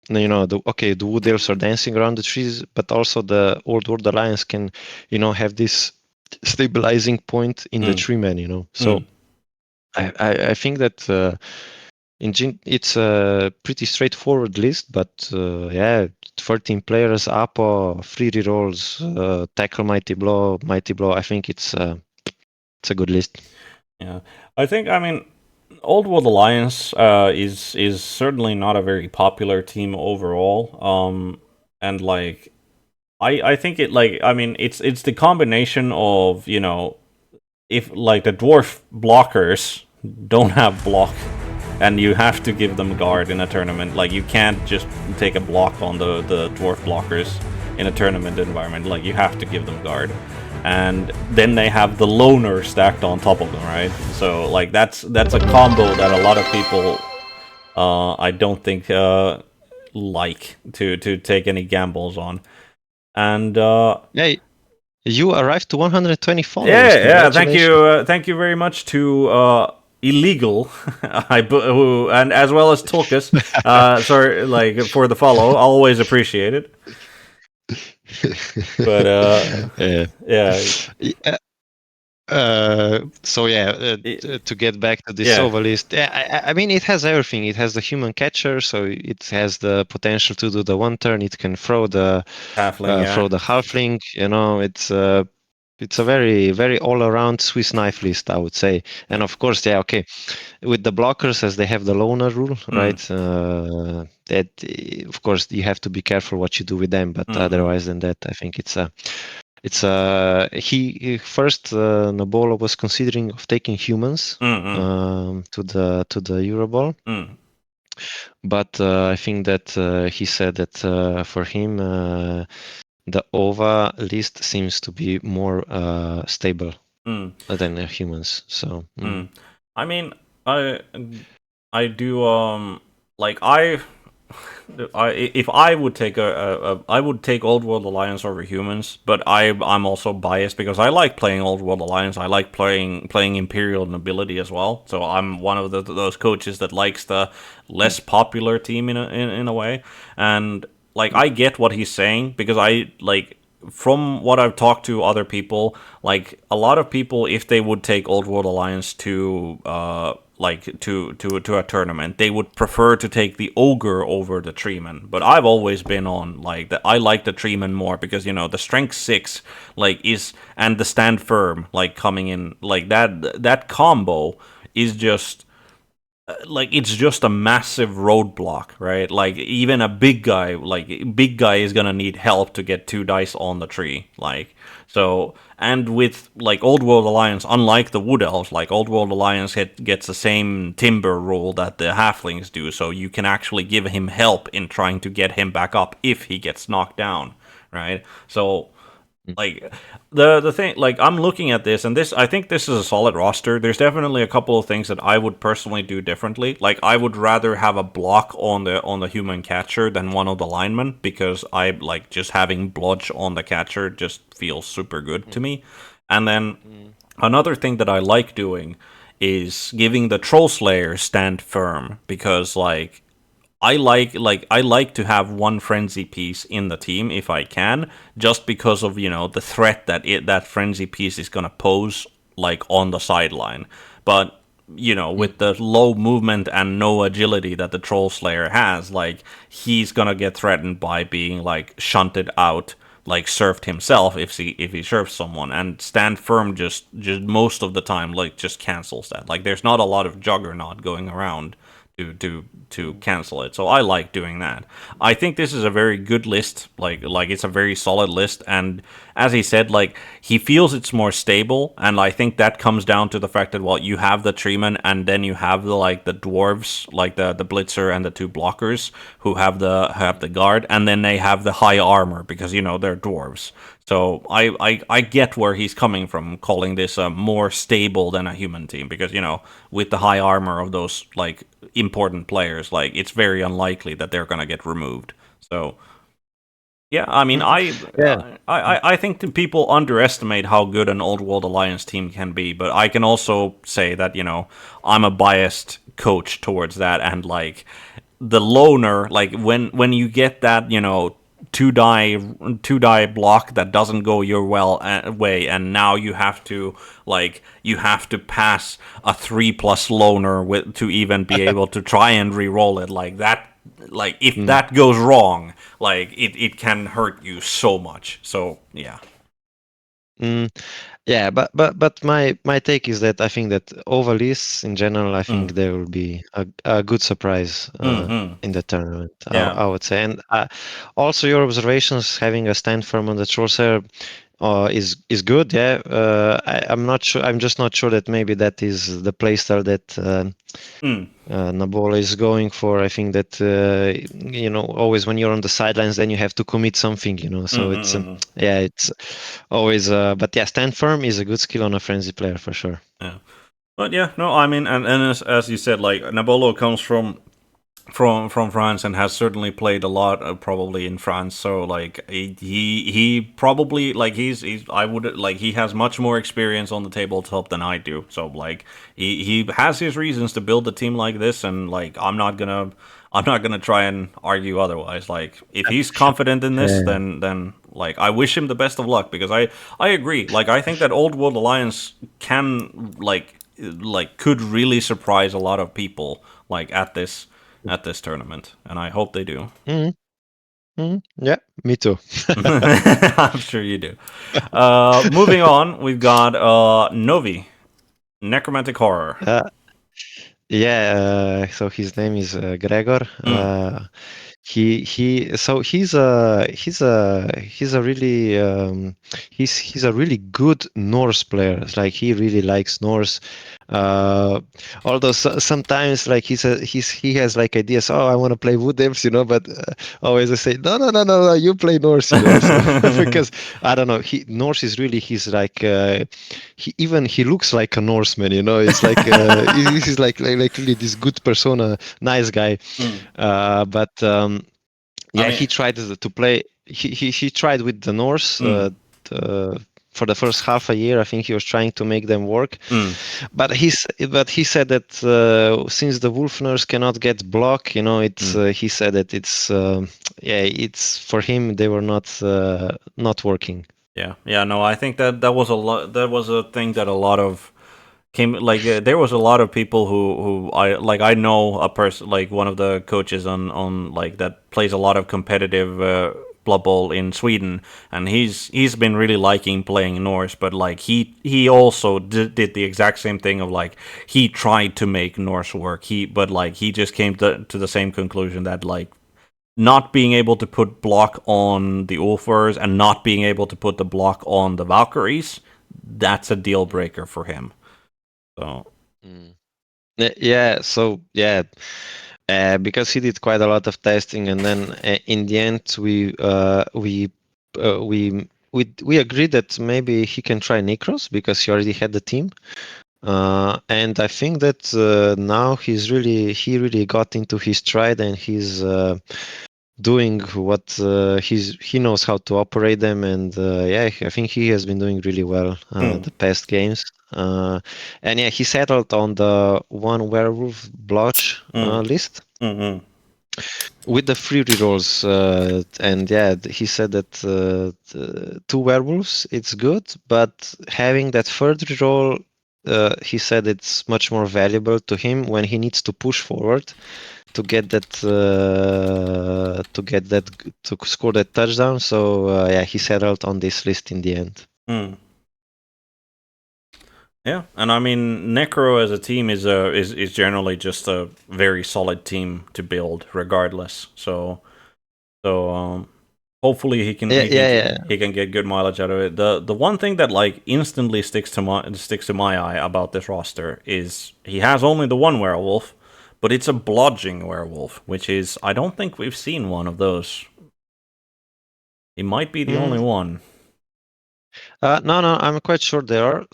the wood elves are dancing around the trees, but also the Old World Alliance can have this stabilizing point in the 3 men. So I think that it's a pretty straightforward list, but 13 players, Apo, 3 rerolls, tackle, mighty blow. I think it's a good list. Yeah, I mean, Old World Alliance is certainly not a very popular team overall. And like I think it's the combination of if like the dwarf blockers don't have block and you have to give them guard in a tournament. Like you can't just take a block on the dwarf blockers in a tournament environment. Like you have to give them guard. And then they have the loner stacked on top of them, right? So like that's a combo that a lot of people I don't think like to take any gambles on. And Hey, you arrived to 120 followers. yeah. Thank you very much to illegal, and as well as Tulkas. Sorry, like for the follow, always appreciate it. But Yeah. yeah, Yeah. So yeah, it, to get back to this yeah, oval list, yeah, I mean it has everything. It has the human catcher, so it has the potential to do the one turn. It can halfling, yeah. throw the halfling. You know, it's a very all around Swiss knife list, I would say. And Yeah. of course, yeah, okay, with the blockers as they have the loner rule, Mm, right? That of course you have to be careful what you do with them, but mm, otherwise than that, I think it's he first Nabolo was considering of taking humans mm, mm, to the EuroBowl, mm, but I think that he said that for him the OVA list seems to be more stable mm, than humans. So mm. I mean, I I do like if I would take I would take Old World Alliance over humans, but I'm also biased because I like playing Old World Alliance. I like playing Imperial Nobility as well. So I'm one of those coaches that likes the less popular team in a way. And like I get what he's saying because I like from what I've talked to other people, like a lot of people, if they would take Old World Alliance to like to a tournament, they would prefer to take the ogre over the treeman. But I've always been on like that. I like the treeman more because you know the strength 6 like is and the stand firm like coming in like that combo is just like it's just a massive roadblock, right? Like even a big guy is gonna need help to get 2 dice on the tree, like so. And with like Old World Alliance, unlike the Wood Elves, like Old World Alliance gets the same timber rule that the Halflings do, so you can actually give him help in trying to get him back up if he gets knocked down, right? So like the thing like I'm looking at this and this I think this is a solid roster. There's definitely a couple of things that I would personally do differently. Like I would rather have a block on the human catcher than one of the linemen because I like just having blodge on the catcher just feels super good to me. And then another thing that I like doing is giving the troll slayer stand firm because I like to have one frenzy piece in the team if I can, just because of the threat that frenzy piece is gonna pose like on the sideline. But with the low movement and no agility that the Troll Slayer has, like he's gonna get threatened by being like shunted out, like surfed himself if he surfs someone, and stand firm just most of the time like just cancels that. Like there's not a lot of juggernaut going around to cancel it. So I like doing that. I think this is a very good list. Like it's a very solid list, and as he said, like he feels it's more stable, and I think that comes down to the fact that you have the treeman, and then you have the dwarves, like the blitzer and the 2 blockers who have the guard, and then they have the high armor because they're dwarves. So I get where he's coming from, calling this more stable than a human team because with the high armor of those like important players, like it's very unlikely that they're gonna get removed. So yeah, I mean Yeah. I think that people underestimate how good an Old World Alliance team can be, but I can also say that I'm a biased coach towards that, and like the loner, like when you get that 2 die block that doesn't go your way, and now you have to pass a 3+ loner to even be able to try and re-roll it like that. Like if Mm. that goes wrong, like it can hurt you so much. So yeah. Mm. Yeah, but my take is that I think that over lists in general, I think Mm, there will be a good surprise mm. in the tournament. Yeah. I would say, and also your observations having a stand firm on the Chaucer is good. Yeah, I'm not sure. I'm just not sure that maybe that is the playstyle that Mm, Nabola is going for. I think that always when you're on the sidelines, then you have to commit something. So it's mm. yeah, it's always. But yeah, stand firm is a good skill on a frenzy player for sure. Yeah. But yeah, no, I mean, and as you said, like Nabolo comes from France and has certainly played a lot probably in France. So like he probably like he's I would like he has much more experience on the tabletop than I do. So like he has his reasons to build a team like this, and like I'm not gonna try and argue otherwise. Like, if he's confident in this, Yeah. then like I wish him the best of luck, because I agree. Like, I think that Old World Alliance can could really surprise a lot of people like at this tournament, and I hope they do. Mhm, yeah, me too. I'm sure you do. Moving on, we've got Novi, Necromantic Horror. Uh, yeah, so his name is Gregor. Mm, He's a really he's a really good Norse player. Like he really likes Norse. Uh, Although sometimes like he has like ideas. Oh, I want to play Wood Elves, but always I say no, you play Norse, So because I don't know, he Norse is really he's like he looks like a Norseman, It's like he's like really this good persona, nice guy. mm. But I yeah, mean, he tried to play. He tried with the Norse mm, for the first half a year. I think he was trying to make them work, mm, but he said that since the Wolf Nurse cannot get block, it's mm. he said that it's yeah, it's for him they were not working. Yeah. No, I think that was a lot. That was a thing that a lot of came like there was a lot of people who I know a person, like one of the coaches on like that plays a lot of competitive Blood Bowl in Sweden, and he's been really liking playing Norse, but like he also did the exact same thing of like he tried to make Norse work, but like he just came to the same conclusion that like not being able to put block on the Ulfers and not being able to put the block on the Valkyries, that's a deal breaker for him. So Mm. Yeah, so yeah, because he did quite a lot of testing, and then in the end we agreed that maybe he can try Necros because he already had the team. And I think that now he really got into his stride, and he's doing what he knows how to operate them, and yeah, I think he has been doing really well mm, the past games. And yeah, he settled on the one werewolf blotch mm, list mm, with the free rerolls, and yeah, he said that the two werewolves it's good, but having that third reroll, he said it's much more valuable to him when he needs to push forward to get to score that touchdown. So yeah, he settled on this list in the end. mm. Yeah, and I mean, Necro as a team is generally just a very solid team to build, regardless. So hopefully Yeah, yeah, yeah. he can get good mileage out of it. The one thing that like instantly sticks to my eye about this roster is he has only the one werewolf, but it's a blodging werewolf, which is I don't think we've seen one of those. He might be the only Mm. one. No, I'm quite sure there are.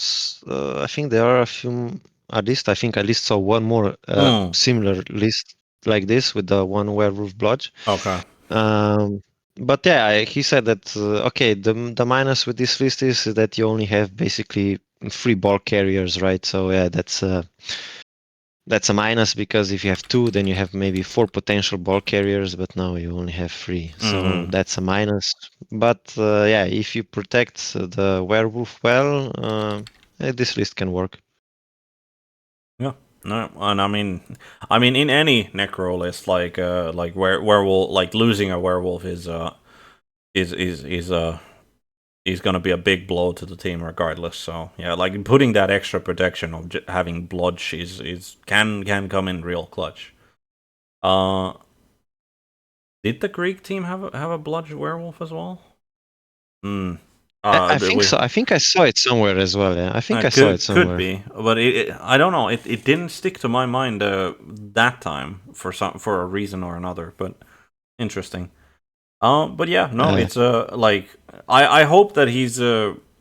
I think there are a few. At least I think I least saw one more Mm, similar list like this with the one werewolf blodge. okay. Um, but yeah, he said that okay, the minus with this list is that you only have basically three ball carriers, right? So yeah, that's a minus because if you have two, then you have maybe four potential ball carriers, but now you only have three. So Mm-hmm. that's a minus. But yeah, if you protect the werewolf well, this list can work. Yeah. No, and I mean, in any necro list, like werewolf, like losing a werewolf is is gonna be a big blow to the team regardless. So yeah, like putting that extra protection of having blodge is can come in real clutch. Uh, did the Greek team have a blodge werewolf as well? Hmm. I think We so. I think I saw it somewhere as well. Yeah, I think I saw it could somewhere. be, but I don't know. It didn't stick to my mind that time for a reason or another. But interesting. But yeah, no, Uh, it's like I hope that he's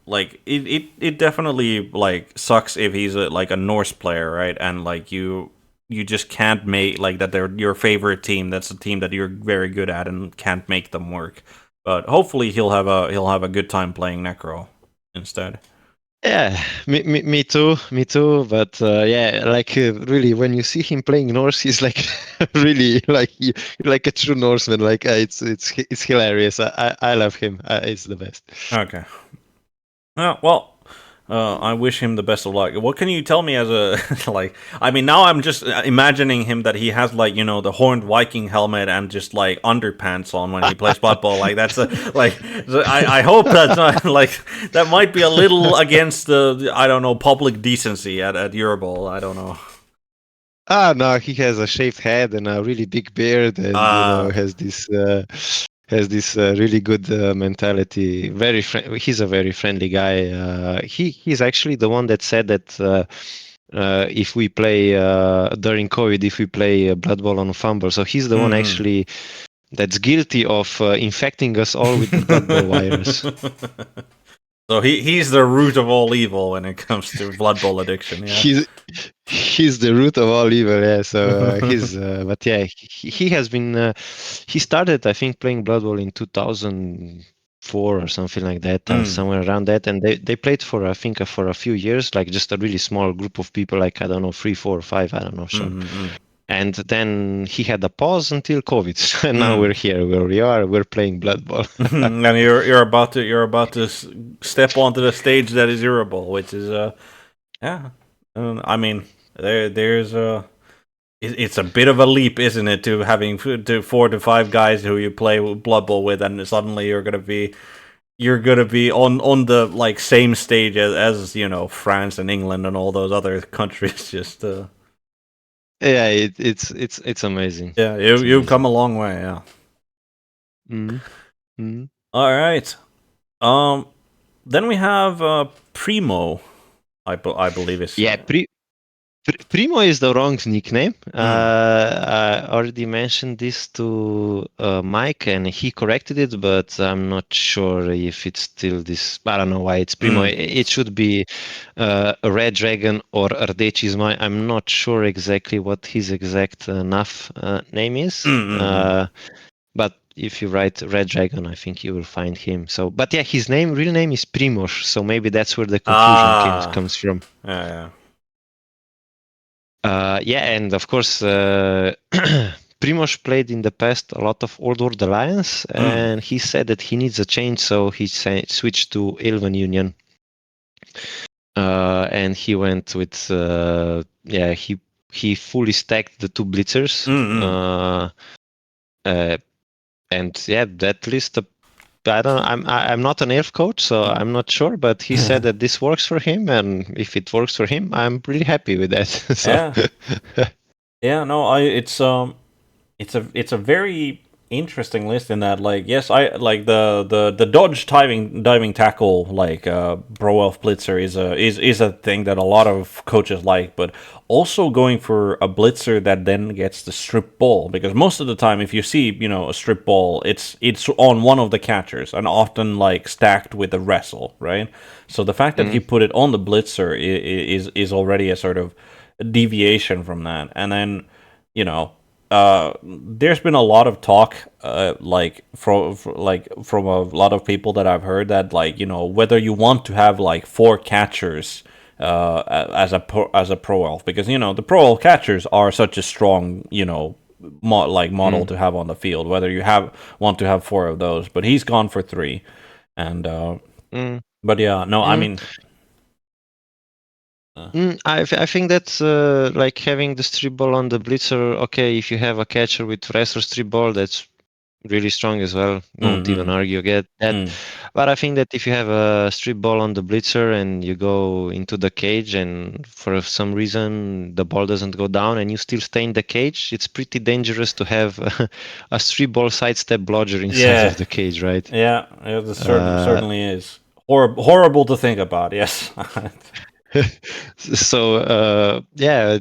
like it definitely like sucks if he's like a Norse player, right? And like you just can't make like that they're your favorite team. That's a team that you're very good at and can't make them work. But hopefully he'll have a good time playing Necro instead. Yeah, me too, me too. But yeah, like really, when you see him playing Norse, he's like really like like a true Norseman. Like it's hilarious. I love him. It's the best. Okay. Well, I wish him the best of luck. What can you tell me as a like? I mean, now I'm just imagining him that he has like the horned Viking helmet and just like underpants on when he plays football. Like that's a like. So I hope that's not like that might be a little against the I don't know public decency at EuroBowl. I don't know. Ah, no, he has a shaved head and a really big beard, and Uh has this really good mentality. He's a very friendly guy. He's actually the one that said that if we play during COVID, if we play Blood Bowl on Fumble, so he's the one mm-hmm. actually that's guilty of infecting us all with the Blood Bowl virus. So he's the root of all evil when it comes to Blood Bowl addiction. Yeah. He's he's the root of all evil. Yeah. So he's but yeah, he has been he started I think playing Blood Bowl in 2004 or something like that, somewhere around that, and they played for I think for a few years, like just a really small group of people, like I don't know, 3, 4, 5, I don't know, sure. And then he had a pause until COVID, and now we're here where we are. We're playing Blood Bowl. And you're about to step onto the stage that is EuroBowl, which is yeah. I mean there's it's a bit of a leap, isn't it, to having 4 to 5 guys who you play Blood Bowl with, and suddenly you're gonna be on the like same stage as France and England and all those other countries. Just Yeah, it's amazing. yeah, you've come a long way. Yeah. Mm-hmm. All right. Then we have Primo. I believe is Yeah, Primo is the wrong nickname. I already mentioned this to Mike, and he corrected it, but I'm not sure if it's still this. I don't know why it's Primo. It should be a Red Dragon or Rdeci Zmaj. I'm not sure exactly what his exact NAF name is. But if you write Red Dragon, I think you will find him. So, but yeah, his real name is Primoz. So maybe that's where the confusion comes from. Yeah. Yeah, and of course, Primoz played in the past a lot of Old World Alliance, and he said that he needs a change, so he switched to Elven Union. And he went with, yeah, he fully stacked the 2 Blitzers. And yeah, that list. I don't. I'm not an elf coach, so I'm not sure. But he said that this works for him, and if it works for him, I'm really happy with that. So. Yeah. Yeah. No, it's a very interesting list in that, like, yes, I like the dodge diving tackle, like Bro Elf Blitzer is a thing that a lot of coaches like, but also going for a blitzer that then gets the strip ball, because most of the time if you see a strip ball, it's on one of the catchers and often like stacked with a wrestle, right? So the fact that he put it on the blitzer is already a sort of deviation from that. And then there's been a lot of talk, like from a lot of people that I've heard, that like whether you want to have like 4 catchers as a pro elf, because the pro elf catchers are such a strong model to have on the field. Whether you want to have 4 of those, but he's gone for 3, and but yeah, no, I mean. I think that's like having the strip ball on the blitzer. Okay, if you have a catcher with wrestler strip ball, that's really strong as well. Don't even argue against that. But I think that if you have a strip ball on the blitzer and you go into the cage and for some reason the ball doesn't go down and you still stay in the cage, it's pretty dangerous to have a strip ball sidestep blodger inside of the cage, right? Yeah, it certainly is. Horrible to think about, yes. So yeah,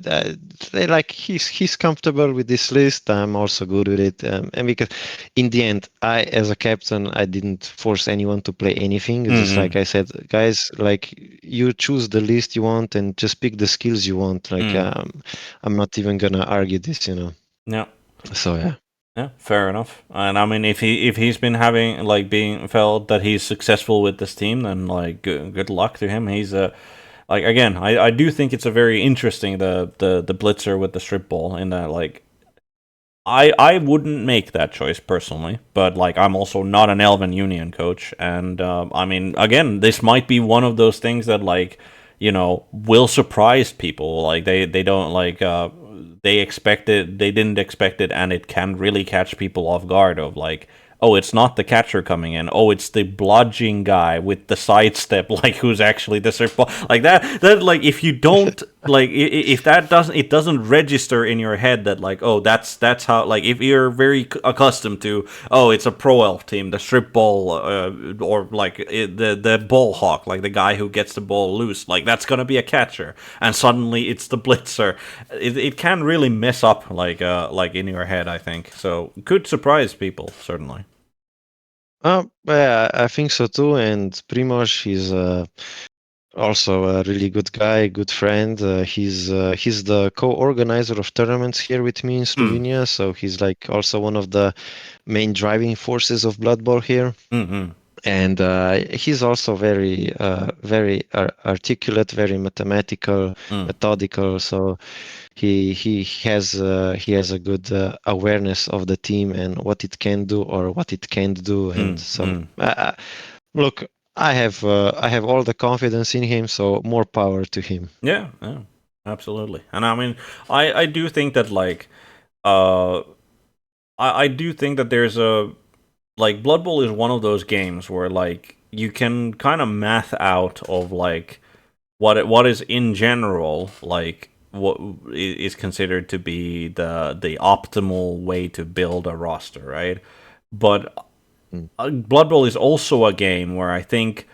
like he's comfortable with this list. I'm also good with it, and because in the end, I as a captain, I didn't force anyone to play anything. Just like I said, guys, like you choose the list you want and just pick the skills you want. Like I'm not even gonna argue this, Yeah. So yeah. Yeah, fair enough. And I mean, if he's been having like being felt that he's successful with this team, then like good luck to him. He's like again, I do think it's a very interesting the blitzer with the strip ball in that like I wouldn't make that choice personally, but like I'm also not an Elven Union coach, and I mean, again, this might be one of those things that like will surprise people. Like they don't like they expect it, they didn't expect it, and it can really catch people off guard. Of like, oh, it's not the catcher coming in. Oh, it's the blodging guy with the sidestep, like who's actually the circle. Like that. That like if you don't like if that doesn't it doesn't register in your head that like oh that's how like if you're very accustomed to oh it's a pro elf team the strip ball or like the ball hawk like the guy who gets the ball loose like that's gonna be a catcher and suddenly it's the blitzer it can really mess up like in your head I think so could surprise people certainly. Yeah, I think so too. And Primoz, he's also a really good guy, good friend. He's the co-organizer of tournaments here with me in Slovenia, so he's like also one of the main driving forces of Blood Bowl here. Mm-hmm. And he's also very articulate, very mathematical, methodical. So he has a good awareness of the team and what it can do or what it can't do. And so look, I have all the confidence in him. So more power to him. Yeah, yeah, absolutely. And I mean, I do think that like, uh, I do think that there's a like Blood Bowl is one of those games where like you can kind of math out of like what is in general like what is considered to be the optimal way to build a roster, right? But Blood Bowl is also a game where I think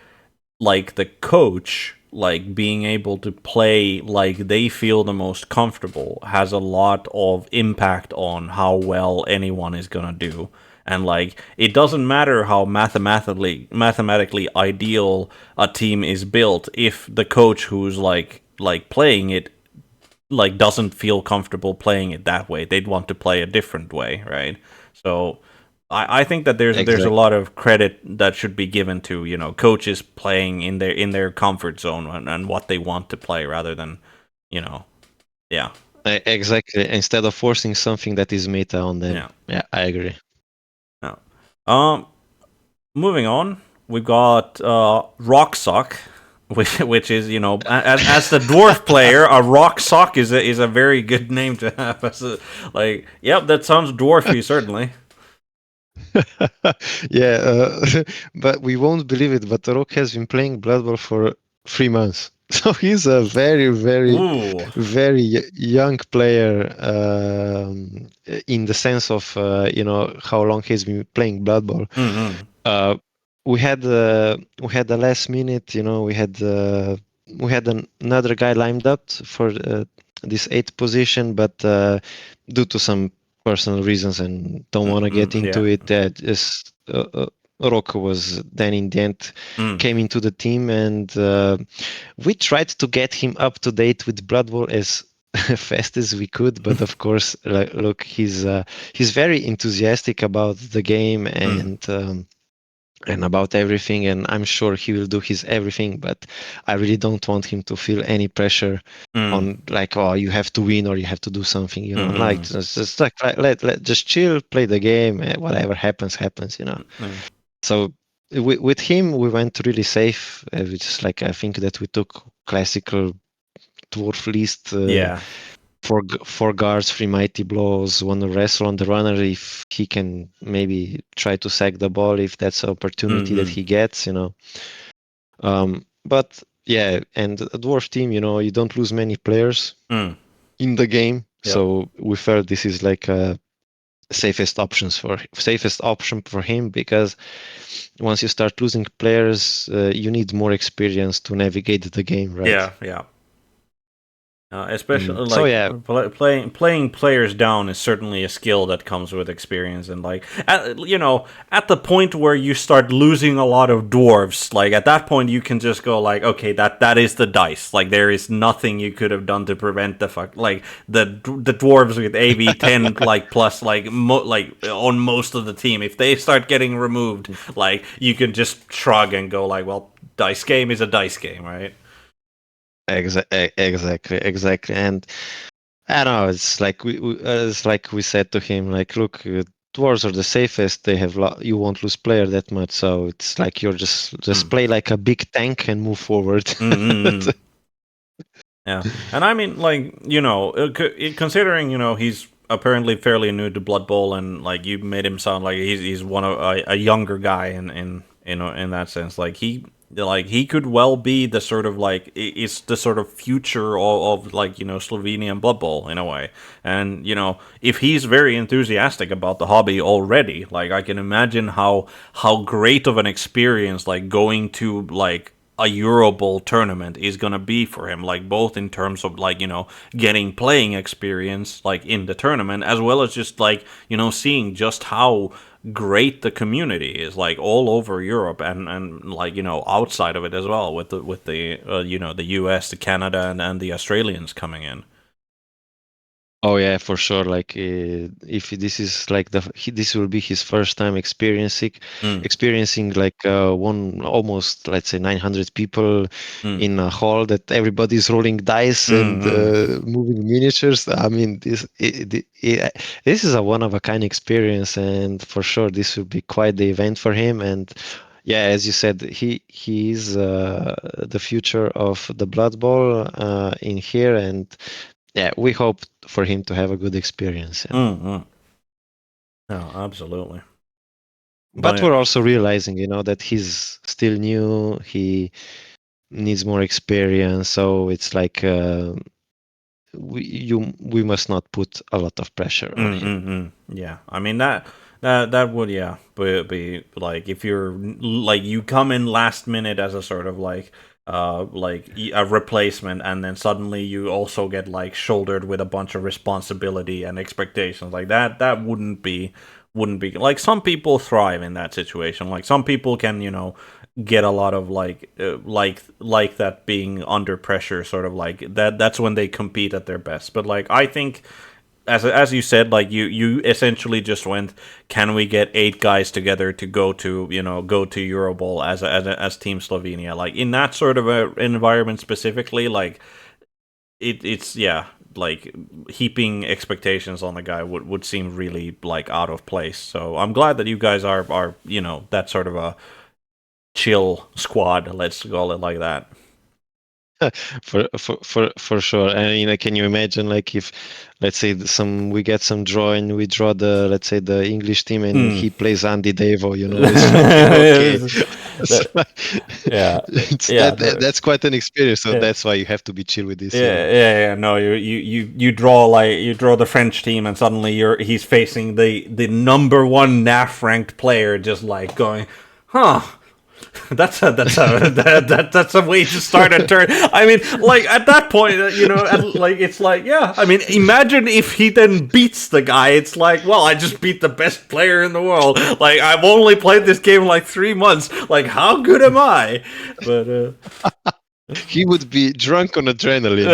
like the coach like being able to play like they feel the most comfortable has a lot of impact on how well anyone is gonna do and like it doesn't matter how mathematically ideal a team is built if the coach who's like playing it like doesn't feel comfortable playing it that way they'd want to play a different way, right? So I think that there's a Exactly. lot of credit that should be given to coaches playing in their comfort zone and what they want to play rather than you know yeah Exactly. Instead of forcing something that is meta on them. yeah Yeah, I agree. yeah. Moving on, we've got Rock Sock, which is as the dwarf player, a Rock Sock is a very good name to have. As a, like, yep, that sounds dwarfy certainly. Yeah, but we won't believe it, but Rock has been playing Blood Bowl for 3 months. So he's a Ooh. very young player in the sense of, how long he's been playing Blood Bowl. Mm-hmm. Uh, we had the last minute, we had another guy lined up for this eighth position, but due to some personal reasons and don't want to get Mm-hmm. into Yeah. it, just Rocco was then in the end Mm. came into the team, and we tried to get him up to date with Blood Bowl as fast as we could, but of course, like, look, he's very enthusiastic about the game and about everything, and I'm sure he will do his everything, but I really don't want him to feel any pressure Mm. on like, oh, you have to win or you have to do something, like Mm-hmm. just like let just chill, play the game, whatever happens. Mm. So with him we went really safe, which is like, I think that we took classical dwarf list, Yeah. four guards, three mighty blows, one wrestle on the runner if he can maybe try to sack the ball if that's an opportunity that Mm-hmm. he gets. But yeah, and a dwarf team, you don't lose many players Mm. in the game, Yep. so we felt this is like a safest option for him, because once you start losing players, you need more experience to navigate the game, right? Yeah. Yeah. Especially So like yeah, playing players down is certainly a skill that comes with experience, and like at the point where you start losing a lot of dwarves, like at that point you can just go like, okay, that is the dice. Like there is nothing you could have done to prevent the dwarves with AV 10 like plus like on most of the team. If they start getting removed, like you can just shrug and go like, well, dice game is a dice game, right? exactly. And I don't know. It's like we said to him, like, look, dwarves are the safest. They have you won't lose player that much. So it's like you're just play like a big tank and move forward. Mm-hmm. Yeah, and I mean, like considering he's apparently fairly new to Blood Bowl, and like you made him sound like he's one of a younger guy in that sense. He could well be the sort of it's the sort of future of like Slovenian Blood Bowl in a way. And if he's very enthusiastic about the hobby already, like I can imagine how great of an experience like going to like a EuroBowl tournament is gonna be for him, like both in terms of like getting playing experience like in the tournament, as well as just like seeing just how great the community is like all over Europe, and like outside of it as well, with the the US, the Canada, and the Australians coming in. Oh yeah, for sure. Like if this is like this will be his first time experiencing like one almost, let's say, 900 people in a hall that everybody's rolling dice and moving miniatures. I mean, this is a one of a kind experience, and for sure this will be quite the event for him. And yeah, as you said, he is the future of the Blood Bowl in here, and yeah, we hope for him to have a good experience. Yeah. Mm-hmm. No, absolutely. But But we're also realizing, that he's still new. He needs more experience. So it's like we must not put a lot of pressure on him. yeah, I mean that would be like if you're like you come in last minute as a sort of like a replacement, and then suddenly you also get like shouldered with a bunch of responsibility and expectations like that wouldn't be like, some people thrive in that situation. Like some people can get a lot of like that, being under pressure, sort of like that's when they compete at their best. But like I think, as you said, like you essentially just went, can we get 8 guys together to go to EuroBowl as Team Slovenia, like in that sort of a environment specifically, like it's yeah, like heaping expectations on the guy would seem really like out of place. So I'm glad that you guys are that sort of a chill squad, let's call it like that. For sure. And can you imagine, like, if, let's say, we get some draw and we draw the, let's say, the English team, and he plays Andy Devo, it's like, okay. Yeah, That's quite an experience. So that's why you have to be chill with this. Yeah. No, you draw the French team, and suddenly he's facing the number 1 NAF ranked player, just like going, huh. That's a way to start a turn. I mean, like at that point, and like it's like, yeah. I mean, imagine if he then beats the guy. It's like, well, I just beat the best player in the world. Like I've only played this game like 3 months. Like how good am I? But he would be drunk on adrenaline.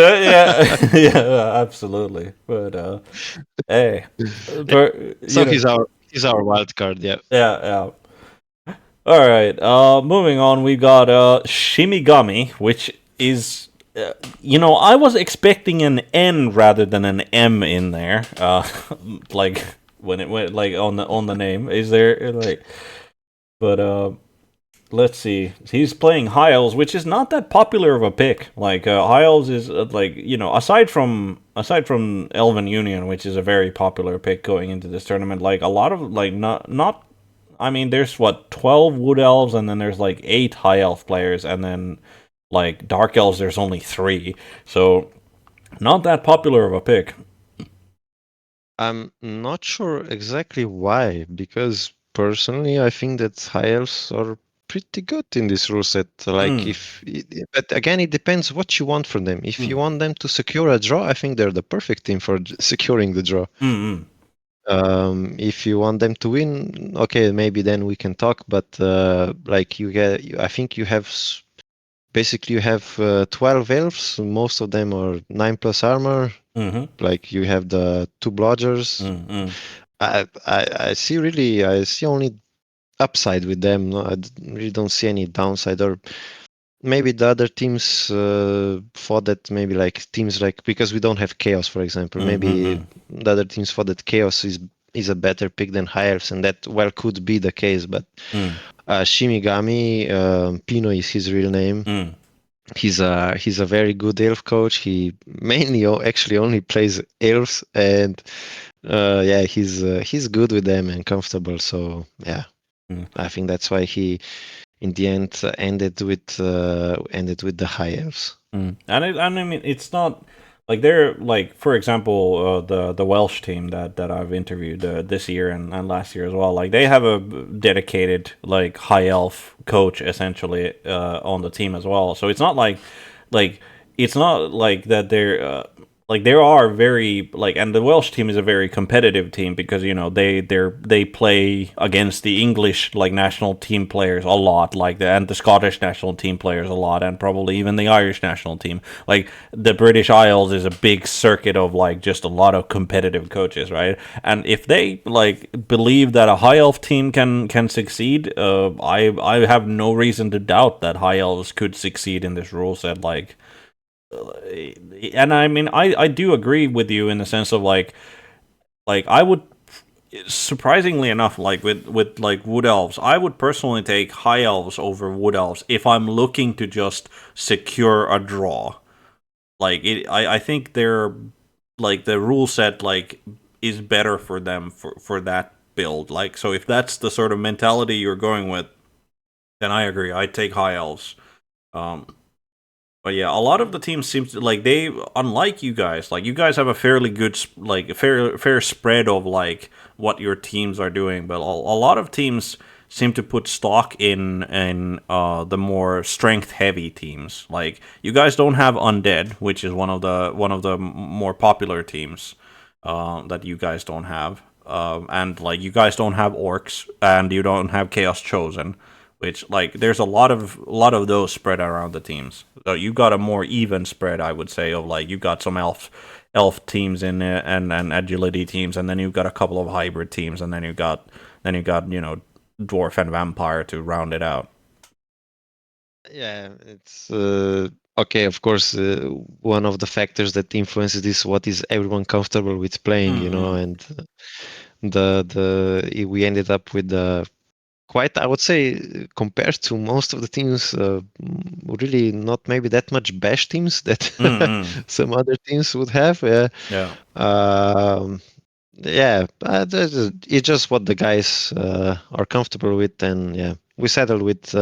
Yeah, absolutely. But hey, so he's our wild card. Yeah. Yeah. All right. Moving on, we got Shimigami, which is, I was expecting an N rather than an M in there. Like when it went like on the name. Is there like, but let's see. He's playing Hiles, which is not that popular of a pick. Like Hiles is like aside from Elven Union, which is a very popular pick going into this tournament. Like a lot of like not. I mean, there's 12 Wood Elves, and then there's like 8 High Elf players, and then like Dark Elves, there's only 3. So not that popular of a pick. I'm not sure exactly why, because personally I think that High Elves are pretty good in this rule set. Like but again, it depends what you want from them. If you want them to secure a draw, I think they're the perfect team for securing the draw. If you want them to win, okay, maybe then we can talk. But like I think you have basically you have 12 elves. Most of them are 9+ armor. Like you have the 2 blodgers. I see only upside with them. No, really don't see any downside. Or maybe the other teams thought that maybe like teams like, because we don't have chaos, for example. Maybe the other teams thought that chaos is a better pick than high elves, and that well could be the case. But Shimigami, Pino is his real name. He's a very good elf coach. He mainly actually only plays elves, and yeah, he's good with them and comfortable. So yeah, I think that's why he in the end ended with the high elves. And I mean, it's not like they're like, for example, the Welsh team that I've interviewed this year and last year as well. Like they have a dedicated like high elf coach essentially on the team as well. So it's not like it's not like that they're like there are very like, and the Welsh team is a very competitive team because you know they play against the English like national team players a lot, like and the Scottish national team players a lot, and probably even the Irish national team. Like the British Isles is a big circuit of like just a lot of competitive coaches, right? And if they like believe that a high elf team can succeed, I have no reason to doubt that high elves could succeed in this rule set. Like. And I mean, I do agree with you in the sense of like I would, surprisingly enough, like with like wood elves, I would personally take high elves over wood elves if I'm looking to just secure a draw. Like I think they're like the rule set like is better for them for that build. Like so, if that's the sort of mentality you're going with, then I agree. I'd take high elves. But yeah, a lot of the teams seem to like they, unlike you guys, like you guys have a fairly good like fair spread of like what your teams are doing, but a lot of teams seem to put stock in the more strength heavy teams. Like you guys don't have undead, which is one of the more popular teams that you guys don't have, and like you guys don't have orcs and you don't have chaos chosen. Which like there's a lot of those spread around the teams. So you got a more even spread, I would say, of like you got some elf teams in there and agility teams, and then you've got a couple of hybrid teams, and then you got you know dwarf and vampire to round it out. Yeah, it's okay. Of course, one of the factors that influences this what is everyone comfortable with playing, you know, and we ended up with the quite, I would say, compared to most of the teams, really not maybe that much bash teams that some other teams would have. Yeah, it's just what the guys are comfortable with, and yeah, we settled with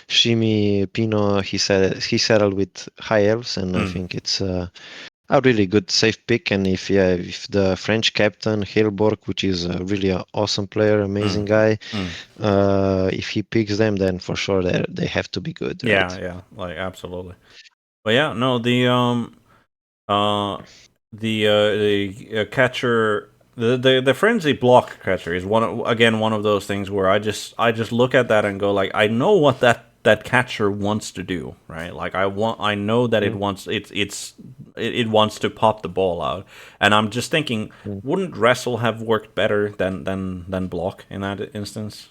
Shimi Pino. He settled with high elves, and I think it's a really good safe pick. And if the French captain Hilborg, which is a really awesome player, amazing guy, if he picks them, then for sure they have to be good, right? Yeah, like absolutely. But yeah, no, the catcher, the frenzy block catcher is one of those things where I just look at that and go like, I know what that catcher wants to do, right? Like I know that it wants it wants to pop the ball out, and I'm just thinking, wouldn't wrestle have worked better than block in that instance?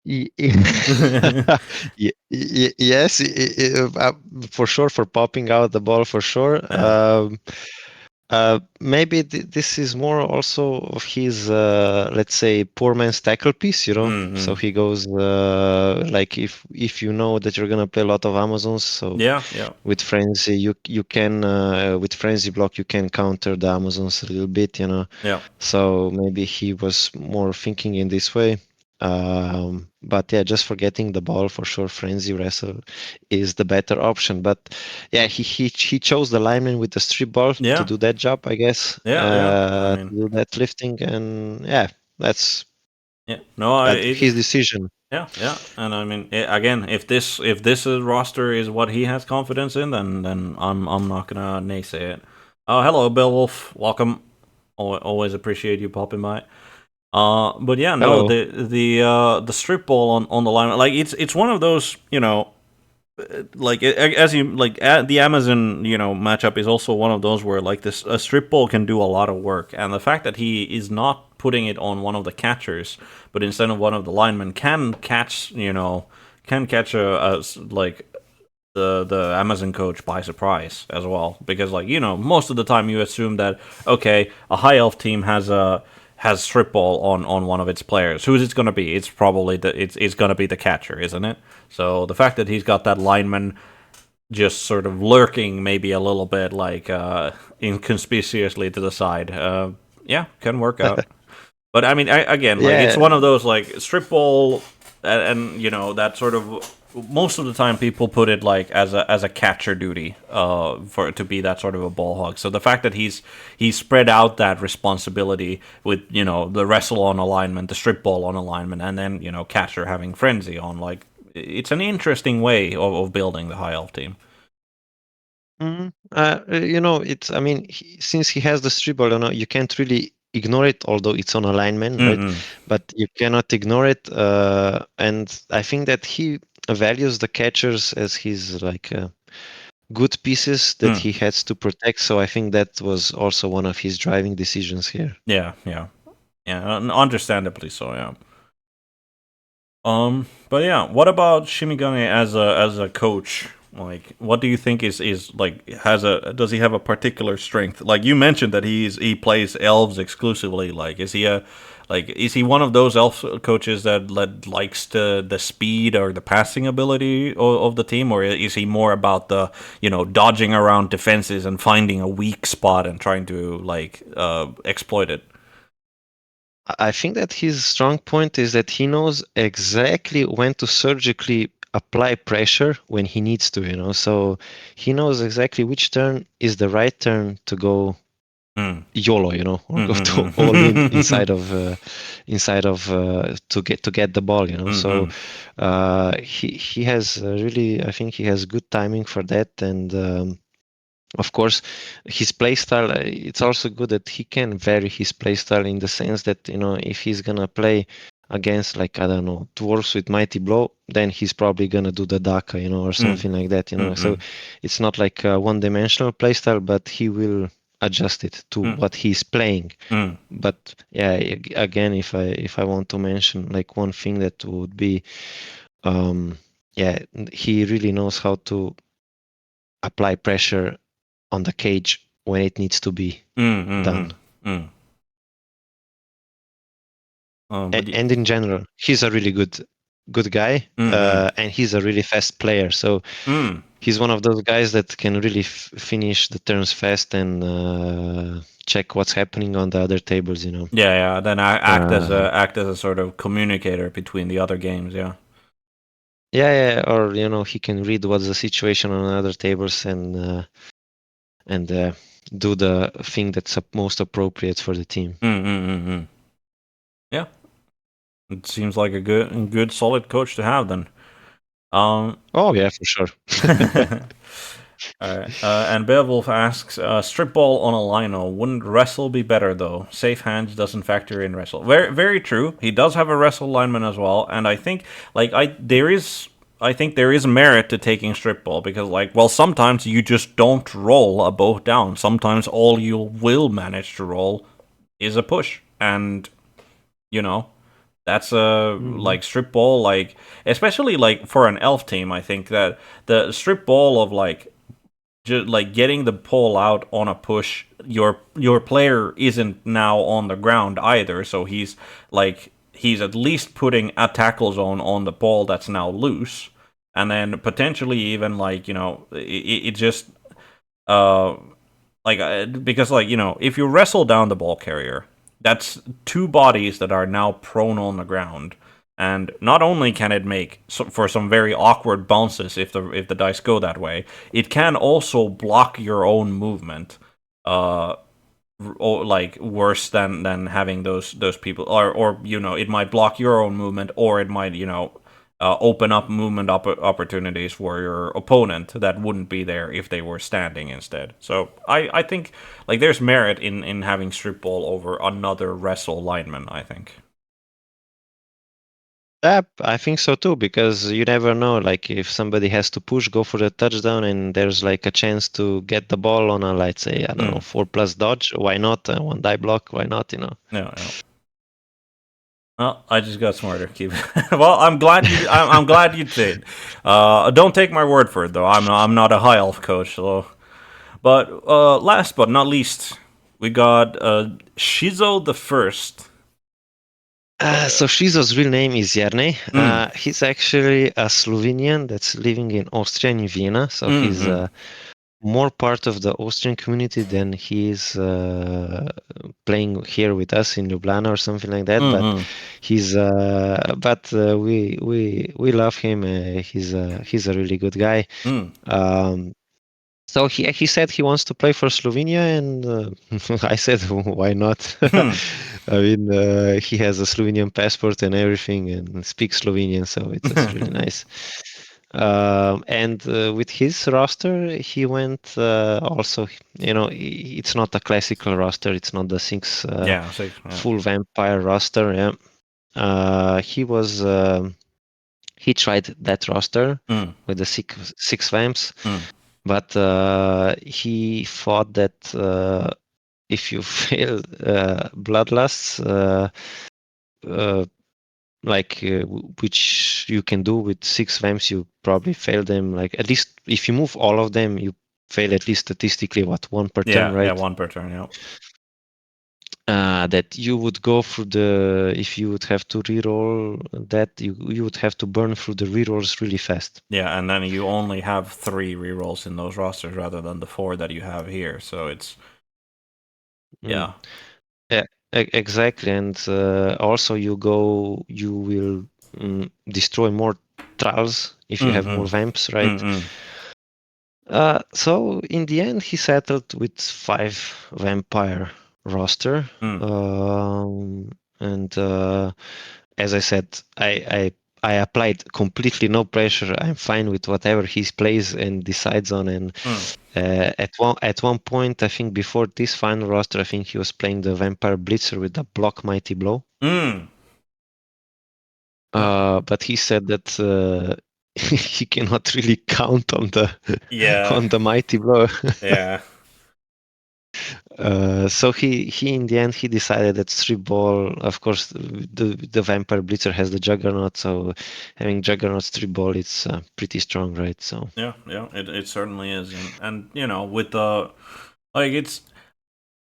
Yes, for sure, for popping out the ball, for sure. Maybe this is more also of his, let's say, poor man's tackle piece, you know. So he goes like if you know that you're gonna play a lot of Amazons, so Yeah. with frenzy you can with frenzy block you can counter the Amazons a little bit, you know. Yeah. So maybe he was more thinking in this way. But yeah, just forgetting the ball, for sure frenzy wrestle is the better option. But yeah, he chose the lineman with the strip ball to do that job, I guess. Yeah. I To mean, do that lifting, and yeah, that's Yeah, no, His decision. yeah, and I mean, again, if this roster is what he has confidence in, then I'm not gonna naysay it. Hello, Beowulf, welcome. Always appreciate you popping by. But yeah, no, Hello. the strip ball on the line, like it's one of those, like as you like the Amazon matchup is also one of those where like this a strip ball can do a lot of work, and the fact that he is not putting it on one of the catchers, but instead of one of the linemen can catch like the Amazon coach by surprise as well, because like most of the time you assume that okay, a high elf team has strip ball on one of its players. Who's it going to be? It's probably it's going to be the catcher, isn't it? So the fact that he's got that lineman just sort of lurking maybe a little bit like inconspicuously to the side, yeah, can work out. But I mean, again, like it's Yeah, one of those like strip ball, and that sort of most of the time people put it like as a catcher duty, for it to be that sort of a ball hog. So the fact that he's spread out that responsibility with the wrestle on alignment, the strip ball on alignment, and then catcher having frenzy on, like it's an interesting way of building the high elf team. it's. I mean, since he has the strip ball, you can't really ignore it, although it's on alignment, right? But you cannot ignore it, and I think that he values the catchers as his like good pieces that he has to protect. So I think that was also one of his driving decisions here. Yeah, understandably so. Yeah. But yeah, what about Shimigane as a coach? Like, what do you think is like does he have a particular strength? Like you mentioned that he plays elves exclusively. Like, is he one of those elf coaches that likes the speed or the passing ability of the team, or is he more about the dodging around defenses and finding a weak spot and trying to like exploit it? I think that his strong point is that he knows exactly when to surgically apply pressure when he needs to. So he knows exactly which turn is the right turn to go YOLO, or go to all in inside of to get the ball. So he has really, I think he has good timing for that, and of course, his playstyle, it's also good that he can vary his playstyle in the sense that, if he's gonna play against, like, I don't know, dwarfs with mighty blow, then he's probably gonna do the Daka, or something like that. So it's not like a one-dimensional playstyle, but he will adjust it to what he's playing. But yeah, again, if I want to mention like one thing, that would be, yeah, he really knows how to apply pressure on the cage when it needs to be done. And in general, he's a really good guy, and he's a really fast player. So he's one of those guys that can really finish the turns fast and check what's happening on the other tables. Yeah. Then act as a sort of communicator between the other games. Yeah. Yeah, or he can read what's the situation on other tables and do the thing that's most appropriate for the team. Yeah, it seems like a good solid coach to have then. Oh yeah, for sure. All right. And Beowulf asks, strip ball on a lino, wouldn't wrestle be better though? Safe hands doesn't factor in wrestle. Very very true. He does have a wrestle lineman as well, and I think there is merit to taking strip ball, because like, well, sometimes you just don't roll a boat down. Sometimes all you will manage to roll is a push, and that's like strip ball, like especially like for an elf team. I think that the strip ball of like just like getting the pole out on a push, your player isn't now on the ground either, so he's at least putting a tackle zone on the ball that's now loose, and then potentially even like it just because like if you wrestle down the ball carrier, that's two bodies that are now prone on the ground, and not only can it make for some very awkward bounces if the dice go that way, it can also block your own movement. or like worse than having those people, or it might block your own movement, or it might open up movement opportunities for your opponent that wouldn't be there if they were standing instead. So I think like there's merit in having strip ball over another wrestle lineman, I think. Yeah, I think so too, because you never know. Like if somebody has to push, go for the touchdown, and there's like a chance to get the ball on a, let's say, I don't know, 4+ dodge. Why not? One die block. Why not? No. Well, I just got smarter. Keep. Well, I'm glad you. I'm glad you did. Don't take my word for it, though. I'm not a high elf coach. So, but last but not least, we got Shizo the First. So Shizo's real name is Jerne. He's actually a Slovenian that's living in Austria, in Vienna. So he's more part of the Austrian community than he is playing here with us in Ljubljana or something like that. But he's, we love him. He's a really good guy. So he said he wants to play for Slovenia, and I said, why not? I mean, he has a Slovenian passport and everything, and speaks Slovenian, so it's really nice. And with his roster, he went also. It's not a classical roster. It's not the six full vampire roster. Yeah, he tried that roster with the six vamps. But he thought that if you fail bloodlusts, which you can do with 6 vamps, you probably fail them. Like at least if you move all of them, you fail at least statistically one per turn, right? Yeah, one per turn. Yeah. That you would go through if you would have to reroll that, you would have to burn through the rerolls really fast. Yeah, and then you only have 3 rerolls in those rosters rather than the 4 that you have here. So it's yeah. Yeah, exactly. And also you will destroy more trials if you have more vamps, right? So in the end, he settled with 5 vampire roster. And as I said, I applied completely no pressure. I'm fine with whatever he plays and decides on. And at one point, I think before this final roster, I think he was playing the Vampire Blitzer with the Block Mighty Blow. But he said that he cannot really count on the Mighty Blow. Yeah. So he in the end he decided that strip ball, of course, the Vampire Blitzer has the Juggernaut, so having Juggernaut strip ball, it's pretty strong, right? So yeah, it certainly is, and with the it's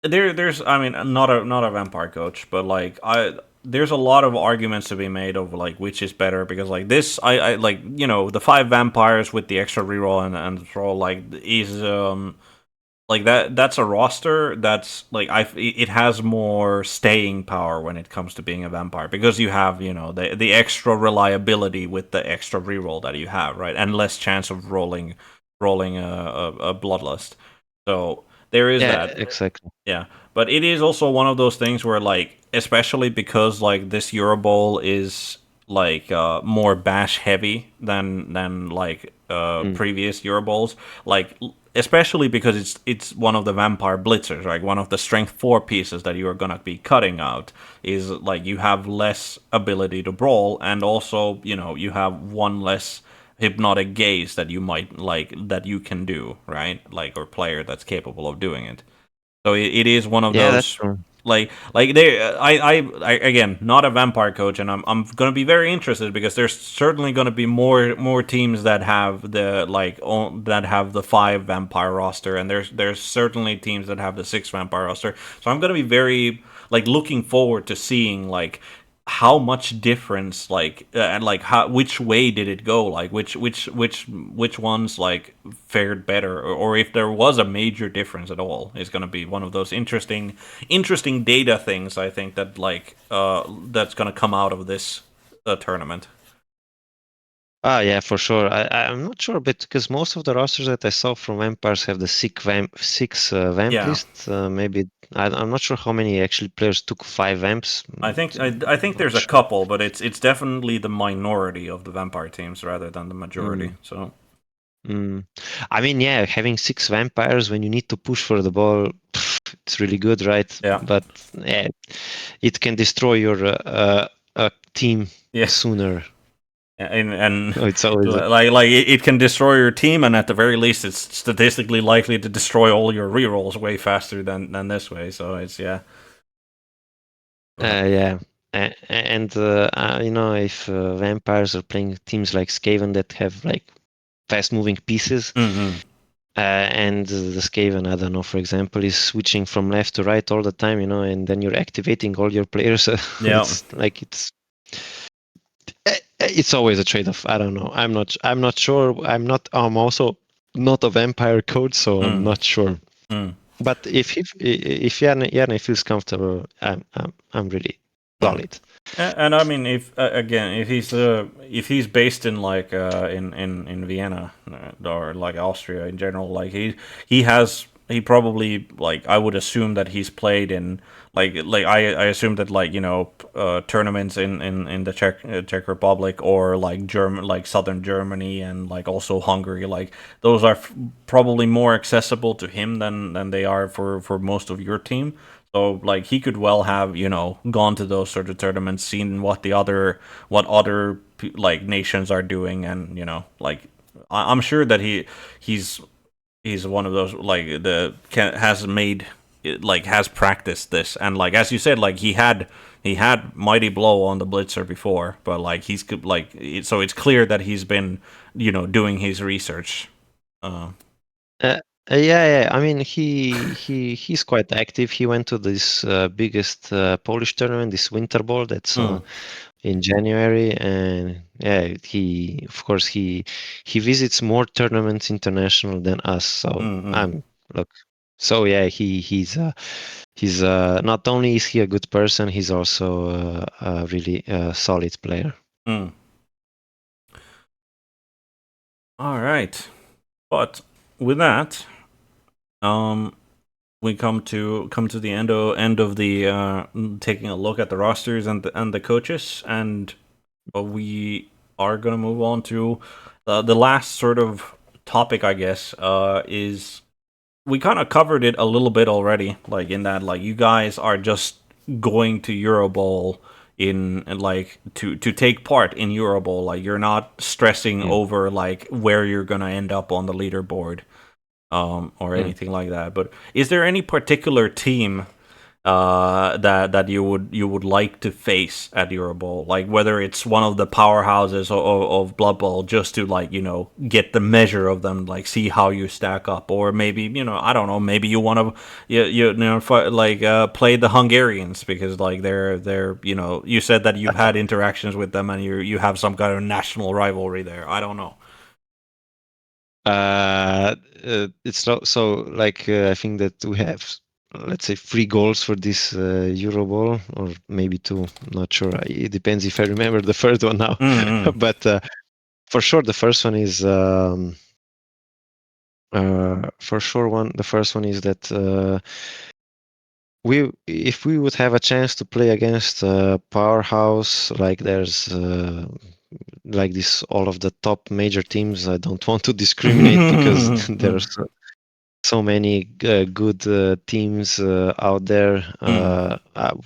there's I mean not a vampire coach, but there's a lot of arguments to be made over which is better, because this I the 5 vampires with the extra reroll and throw is that's a roster that's it has more staying power when it comes to being a vampire, because you have the extra reliability with the extra reroll that you have, right, and less chance of rolling a bloodlust. So there is that. Exactly. Yeah, but it is also one of those things where especially because this EUROBOWL is more bash heavy than previous EUROBOWLs, especially because it's one of the vampire blitzers, right? One of the strength 4 pieces that you are gonna be cutting out is you have less ability to brawl, and also you have one less hypnotic gaze that you might that you can do, right? Or player that's capable of doing it. So it is one of those. That's true. I again, not a vampire coach, and I'm gonna be very interested, because there's certainly gonna be more teams that have that have the 5 vampire roster, and there's certainly teams that have the 6 vampire roster. So I'm gonna be very looking forward to seeing how much difference and how which way did it go, which ones fared better, or if there was a major difference at all, is going to be one of those interesting data things, I think, that that's going to come out of this tournament. Yeah, for sure. I'm not sure, but because most of the rosters that I saw from vampires have the six vamp Yeah. list. Maybe I'm not sure how many actually players took 5 vamps. I think there's Not a sure. couple, but it's definitely the minority of the vampire teams rather than the majority. Mm, So mm. I mean, yeah, having 6 vampires when you need to push for the ball, it's really good, right? yeah, But yeah, it can destroy your team yeah, sooner. and It's always like it can destroy your team, and at the very least, it's statistically likely to destroy all your rerolls way faster than this way. So it's yeah. yeah. And if vampires are playing teams like Skaven that have like fast-moving pieces, Mm-hmm. and the Skaven, I don't know, for example, is switching from left to right all the time, and then you're activating all your players. Yeah. It's always a trade-off. I don't know. I'm not sure. I'm also not a vampire coach, so I'm Mm. not sure. Mm. But if Yarne feels comfortable, I'm really Mm. solid. And I mean, if again, if he's based in like in Vienna or like Austria in general, like he probably like I would assume that he's played in like I assume that like tournaments in the Czech Republic or like German like southern Germany and like also Hungary, like those are probably more accessible to him than they are for most of your team. So like he could well have gone to those sort of tournaments, seen what other like nations are doing, and like I'm sure that he's one of those like has made like has practiced this, and like as you said, like he had mighty blow on the blitzer before, but like so it's clear that he's been doing his research. Uh, Uh, yeah. I mean, he's quite active. He went to this biggest Polish tournament, this Winter Ball, that's mm, in January, and yeah, he visits more tournaments international than us. So mm, mm, look. So yeah, he's not only is he a good person, he's also a really solid player. mm. All right, but with that, um, we come to the end of the taking a look at the rosters and the coaches, and we are gonna move on to the last sort of topic, I guess. Is we kind of covered it a little bit already, like in that like you guys are just going to EuroBowl in like to take part in EuroBowl. Like you're not stressing Mm, over like where you're gonna end up on the leaderboard or mm. anything like that. But is there any particular team that you would like to face at EuroBowl? Like whether it's one of the powerhouses of Blood Bowl, just to like get the measure of them, like see how you stack up, or maybe I don't know, maybe you want to play the Hungarians because like they're you said that you've had interactions with them and you have some kind of national rivalry there. I don't know. It's not so like I think that we have, let's say, 3 goals for this Euro Ball, or maybe 2. Not sure. It depends if I remember the third one now. Mm-hmm. But for sure, the first one is the first one is that if we would have a chance to play against a powerhouse, like there's like this, all of the top major teams. I don't want to discriminate because there are so many good teams out there.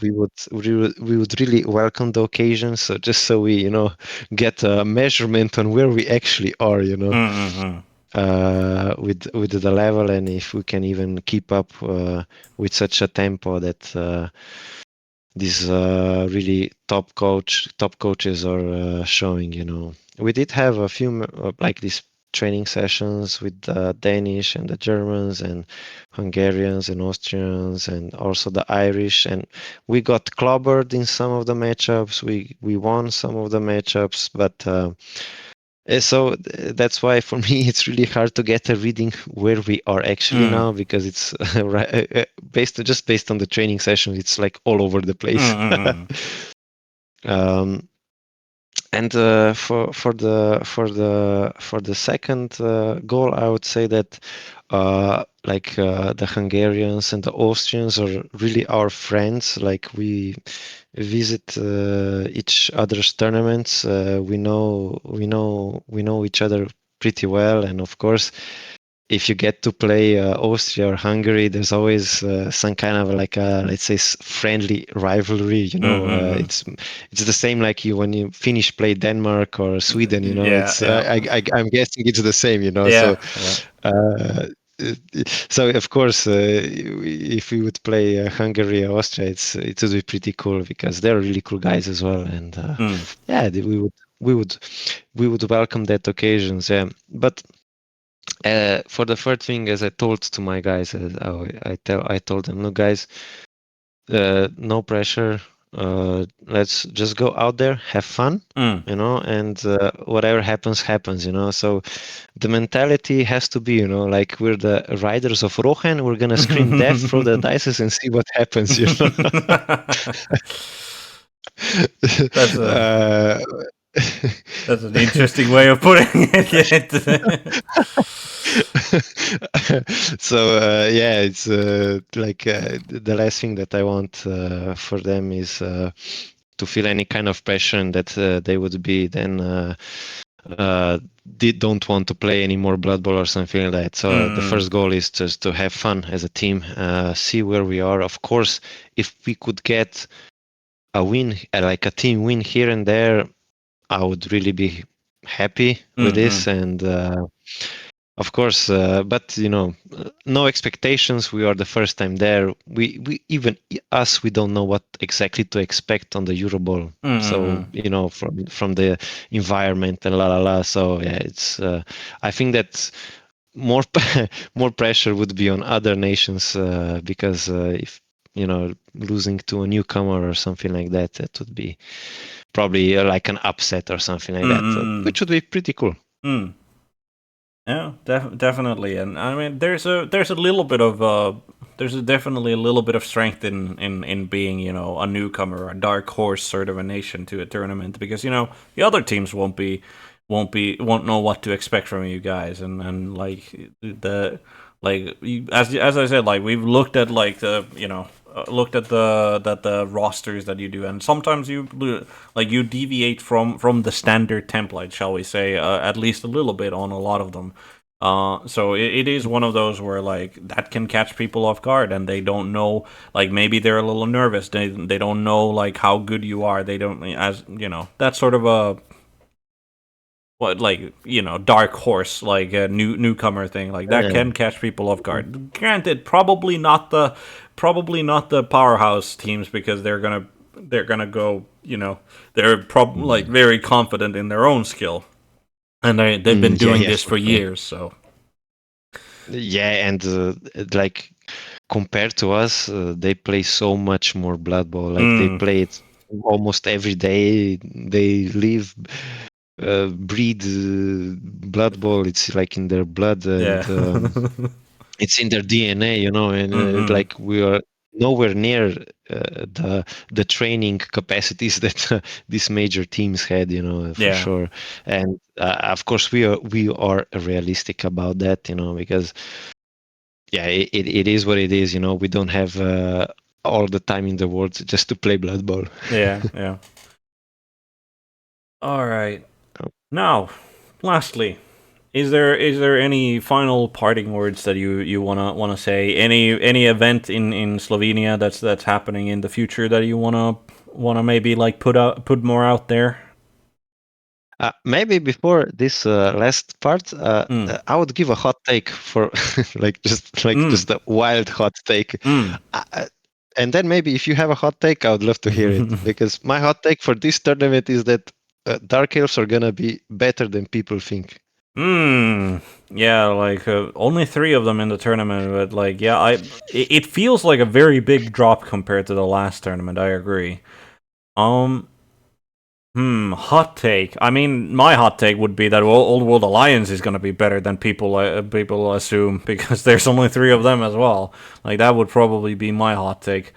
We would really welcome the occasion. So just so we get a measurement on where we actually are. Mm-hmm. With the level, and if we can even keep up with such a tempo that these really top coaches are showing. We did have a few like these training sessions with the Danish and the Germans and Hungarians and Austrians and also the Irish, and we got clobbered in some of the matchups. We won some of the matchups, but that's why for me it's really hard to get a reading where we are actually Mm. now, because it's based on the training sessions. It's like all over the place. Mm-hmm. um, And for the second goal, I would say that the Hungarians and the Austrians are really our friends. Like we visit each other's tournaments. We know each other pretty well, and of course, if you get to play Austria or Hungary, there's always some kind of like a, let's say, friendly rivalry. It's the same like you when you Finnish play Denmark or Sweden. Yeah, It's yeah, I'm guessing it's the same. yeah, yeah. Uh, so of course, if we would play Hungary or Austria, it would be pretty cool because they're really cool guys as well, and Mm, yeah, we would we would welcome that occasions. Yeah, but for the third thing, as I told to my guys, I told them, look, guys, no pressure. Let's just go out there, have fun, mm. and whatever happens, happens. So the mentality has to be, like we're the riders of Rohan. We're gonna scream death, throw the dices, and see what happens. That's a uh, that's an interesting way of putting it. So yeah, it's the last thing that I want for them is to feel any kind of pressure and that they would be then don't want to play any more Blood Bowl or something like that. So the Mm, first goal is just to have fun as a team, see where we are. Of course, if we could get a win, like a team win here and there, I would really be happy with this. mm. And of course, but no expectations. We are the first time there. We even us, we don't know what exactly to expect on the EuroBowl. So Mm. from the environment and la la la. So yeah, it's. I think that more more pressure would be on other nations because if losing to a newcomer or something like that, that would be probably like an upset or something like that, Mm. which would be pretty cool. Mm. Yeah, definitely, and I mean, there's a little bit of definitely a little bit of strength in being a newcomer, a dark horse sort of a nation to a tournament because the other teams won't know what to expect from you guys, and like as I said, like we've looked at like the looked at the rosters that you do, and sometimes you deviate from the standard template, shall we say, at least a little bit on a lot of them. So it is one of those where like that can catch people off guard, and they don't know. Like maybe they're a little nervous. They don't know like how good you are. They don't as that's sort of a dark horse like a newcomer thing like that Yeah. can catch people off guard. Granted, probably not the powerhouse teams because they're gonna go they're like very confident in their own skill, and they've been Yeah, doing yeah, this for for sure. years. So Yeah, and like compared to us, they play so much more Blood Bowl. Like they mm, play it almost every day. They live, breed Blood Bowl. It's like in their blood, yeah. and it's in their DNA, and Mm-mm. like we are nowhere near the training capacities that these major teams had, for Yeah. sure. And of course, we are realistic about that, because yeah, it is what it is. We don't have all the time in the world just to play Blood Bowl. Yeah. Yeah. All right. Now, lastly, is there any final parting words that you wanna say? Any event in Slovenia that's happening in the future that you wanna maybe like put more out there? Maybe before this last part, Mm. I would give a hot take for like just Mm. a wild hot take. Mm. And then maybe if you have a hot take, I would love to hear it because my hot take for this tournament is that Dark Elves are gonna be better than people think. Mm. Yeah, like only 3 of them in the tournament, but like yeah, it feels like a very big drop compared to the last tournament. I agree. Um Hot take. I mean, my hot take would be that Old World Alliance is going to be better than people assume because there's only 3 of them as well. Like that would probably be my hot take.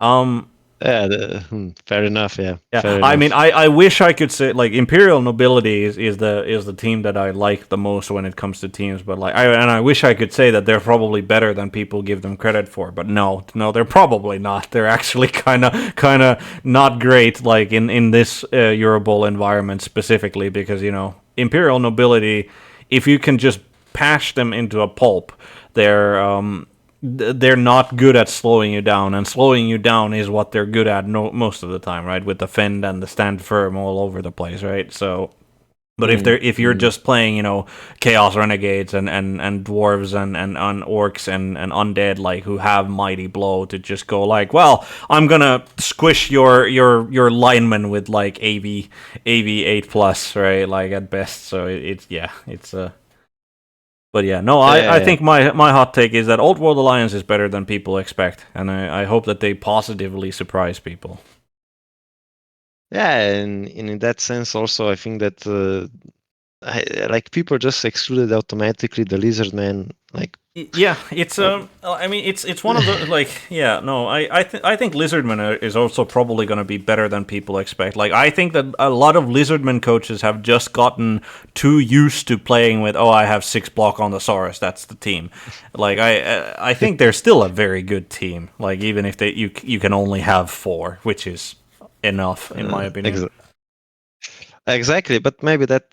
Um Fair enough. Yeah, Yeah, fair I mean, enough. I wish I could say like Imperial Nobility is the team that I like the most when it comes to teams, but like I wish I could say that they're probably better than people give them credit for, but no, they're probably not. They're actually kind of not great, like in this EuroBowl environment specifically, because Imperial Nobility, if you can just pash them into a pulp, they're not good at slowing you down, and slowing you down is what they're good at most of the time, right? With the fend and the stand firm all over the place, right? So, but if you're just playing, Chaos Renegades and dwarves and orcs and undead, like who have mighty blow to just go like, well, I'm gonna squish your lineman with like AV 8+, right? Like at best. So it's but yeah, no, I Yeah, think my hot take is that Old World Alliance is better than people expect, and I hope that they positively surprise people. yeah, and in that sense, also, I think that like people just excluded automatically the lizard man. Like, Yeah, it's I mean, it's one of the like, yeah, no, I think Lizardman is also probably going to be better than people expect. Like, I think that a lot of Lizardman coaches have just gotten too used to playing with, oh, I have 6 block on the Saurus, that's the team. Like, I think they're still a very good team. Like, even if you can only have 4, which is enough in my opinion. exactly, but maybe that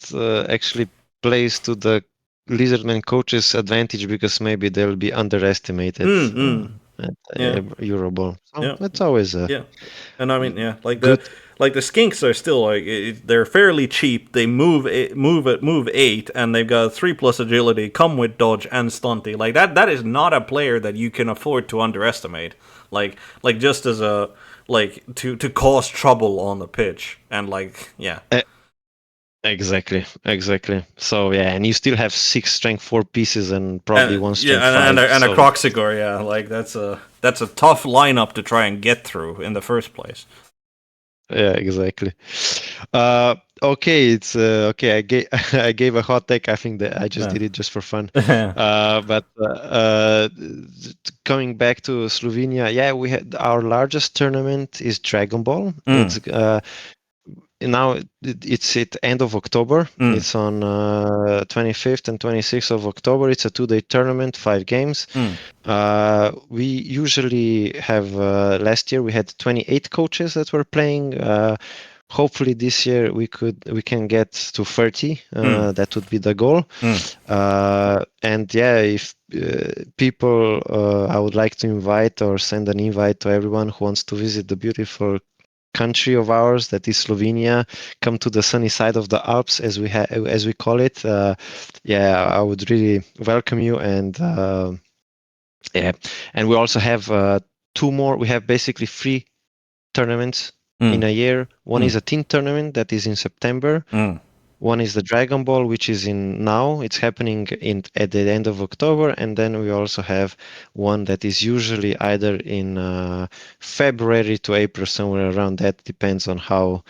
actually plays to the Lizardman coach's advantage because maybe they'll be underestimated at Yeah, EuroBowl. So yeah. it's always Yeah, and I mean, yeah, good. like the skinks are still like they're fairly cheap. They move 8, and they've got 3+ agility, come with dodge and stunty. Like that is not a player that you can afford to underestimate. Like just as a like to cause trouble on the pitch, and like yeah. Exactly. So yeah, and you still have 6 strength 4 pieces and probably And 1 yeah, strength 5. and a So Croxigore, yeah, like that's a tough lineup to try and get through in the first place. yeah, exactly. Okay, it's okay. I gave I gave a hot take. I think that I just Yeah. did it just for fun. Yeah. But coming back to Slovenia, yeah, we had our largest tournament is Dragon Ball. Mm, It's now it's at end of October. mm, It's on 25th and 26th of October. It's a 2-day tournament, 5 games. mm, We usually have last year we had 28 coaches that were playing. Hopefully this year we can get to 30. mm, That would be the goal. mm. And yeah, if people, I would like to invite or send an invite to everyone who wants to visit the beautiful country of ours that is Slovenia. Come to the sunny side of the Alps, as we call it. Yeah, I would really welcome you. And yeah, and we also have 2 more. We have basically 3 tournaments in Mm, a year. One mm, is a team tournament that is in September. mm, One is the Dragon Ball, which is in now. It's happening at the end of October, and then we also have one that is usually either in February to April, somewhere around that. Depends on how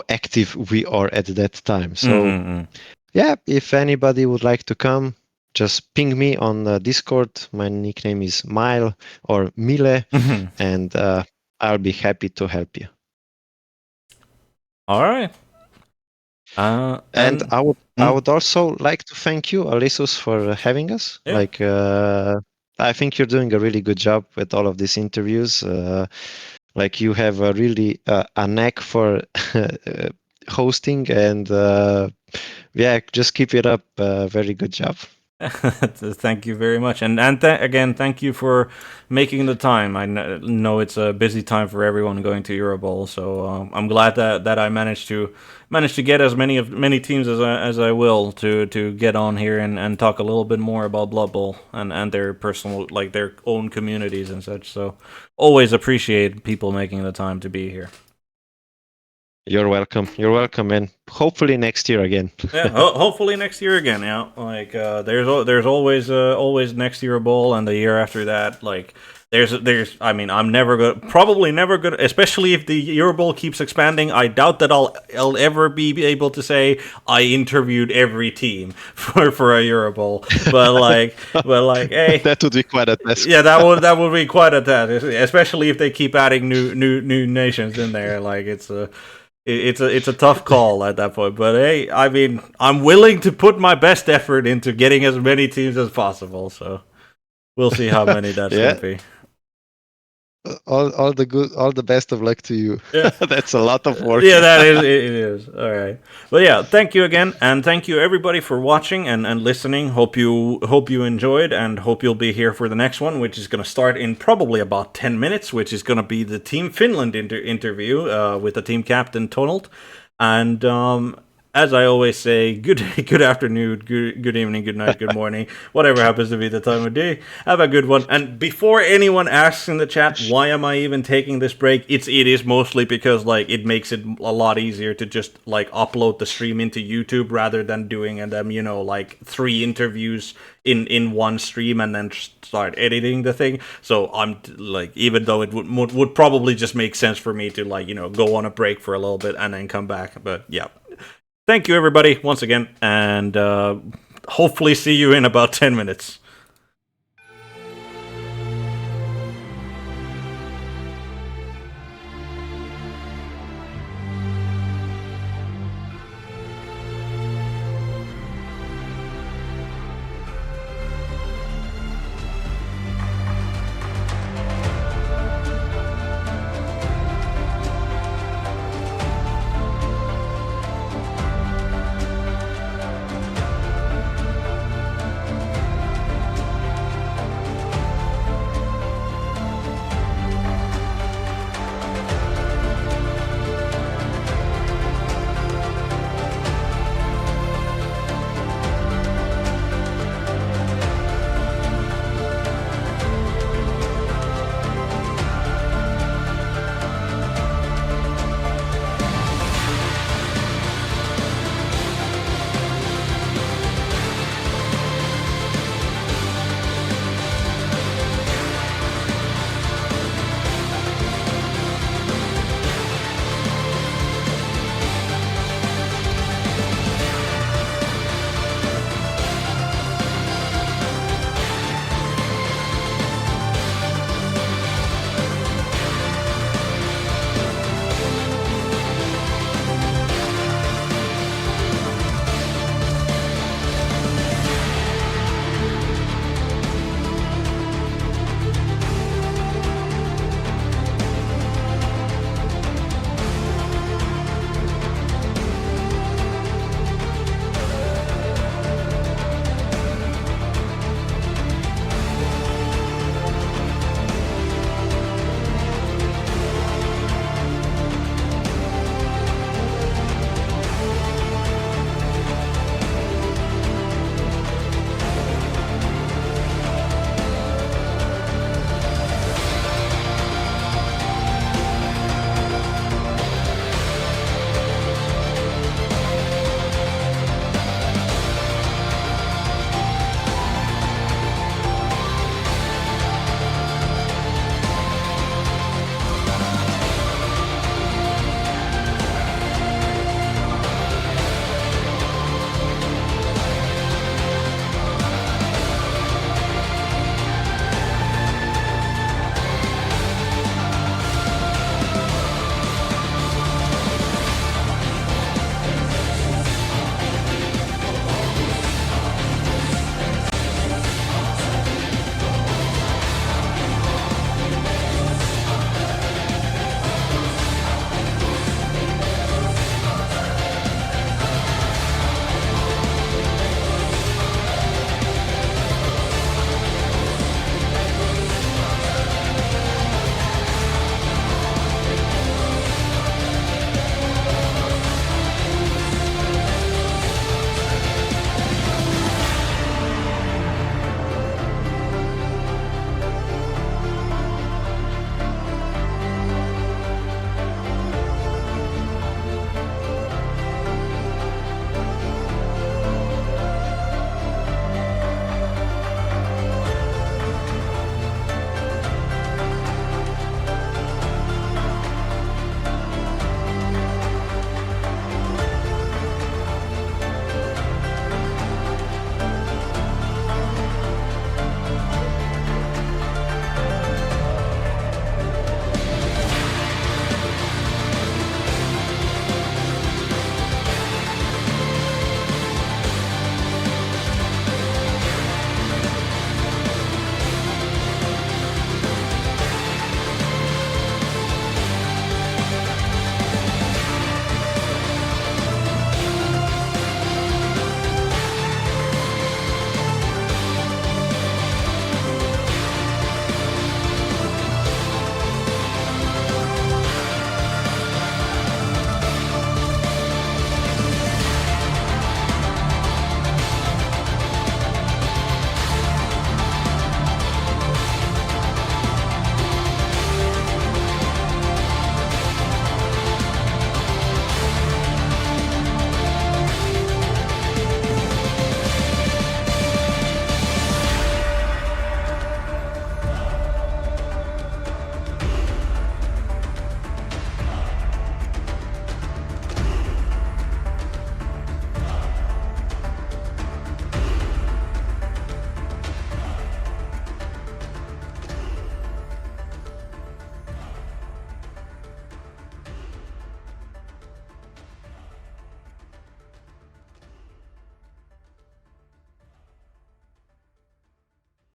active we are at that time. mm, So mm, yeah, if anybody would like to come, just ping me on Discord. My nickname is M1le or M1le, mm. and I'll be happy to help you. All right. And And I would also like to thank you, Alisus, for having us. yeah. I think you're doing a really good job with all of these interviews. Like you have a really a knack for hosting, and yeah, just keep it up. Very good job. Thank you very much, and again, thank you for making the time. I know it's a busy time for everyone going to EuroBowl, so I'm glad that I managed to get as many teams as I will to get on here and talk a little bit more about Blood Bowl and their personal, like their own communities and such. So always appreciate people making the time to be here. You're welcome. You're welcome, and hopefully next year again. Yeah, hopefully next year again. Yeah, like there's always next year a bowl, and the year after that. Like I mean, I'm never gonna, probably never gonna, especially if the EuroBowl keeps expanding. I doubt that I'll ever be able to say I interviewed every team for a EuroBowl. But like, hey, That would be quite a task. yeah, that would be quite a task, especially if they keep adding new nations in there. Like it's a tough call at that point. But hey, I mean, I'm willing to put my best effort into getting as many teams as possible. So we'll see how many that's Yeah. gonna be. All the best of luck to you. Yeah. That's a lot of work. Yeah, that is, it is. All right. But yeah, thank you again, and thank you everybody for watching and listening. Hope you enjoyed, and hope you'll be here for the next one, which is going to start in probably about 10 minutes, which is going to be the Team Finland interview with the team captain Tonald. And as I always say, good afternoon, good evening, good night, good morning, whatever happens to be the time of day. Have a good one. And before anyone asks in the chat, why am I even taking this break? It is mostly because like it makes it a lot easier to just like upload the stream into YouTube rather than doing them, like 3 interviews in one stream and then start editing the thing. So I'm like, even though it would probably just make sense for me to like, go on a break for a little bit and then come back. But yeah. Thank you, everybody, once again, and hopefully see you in about 10 minutes.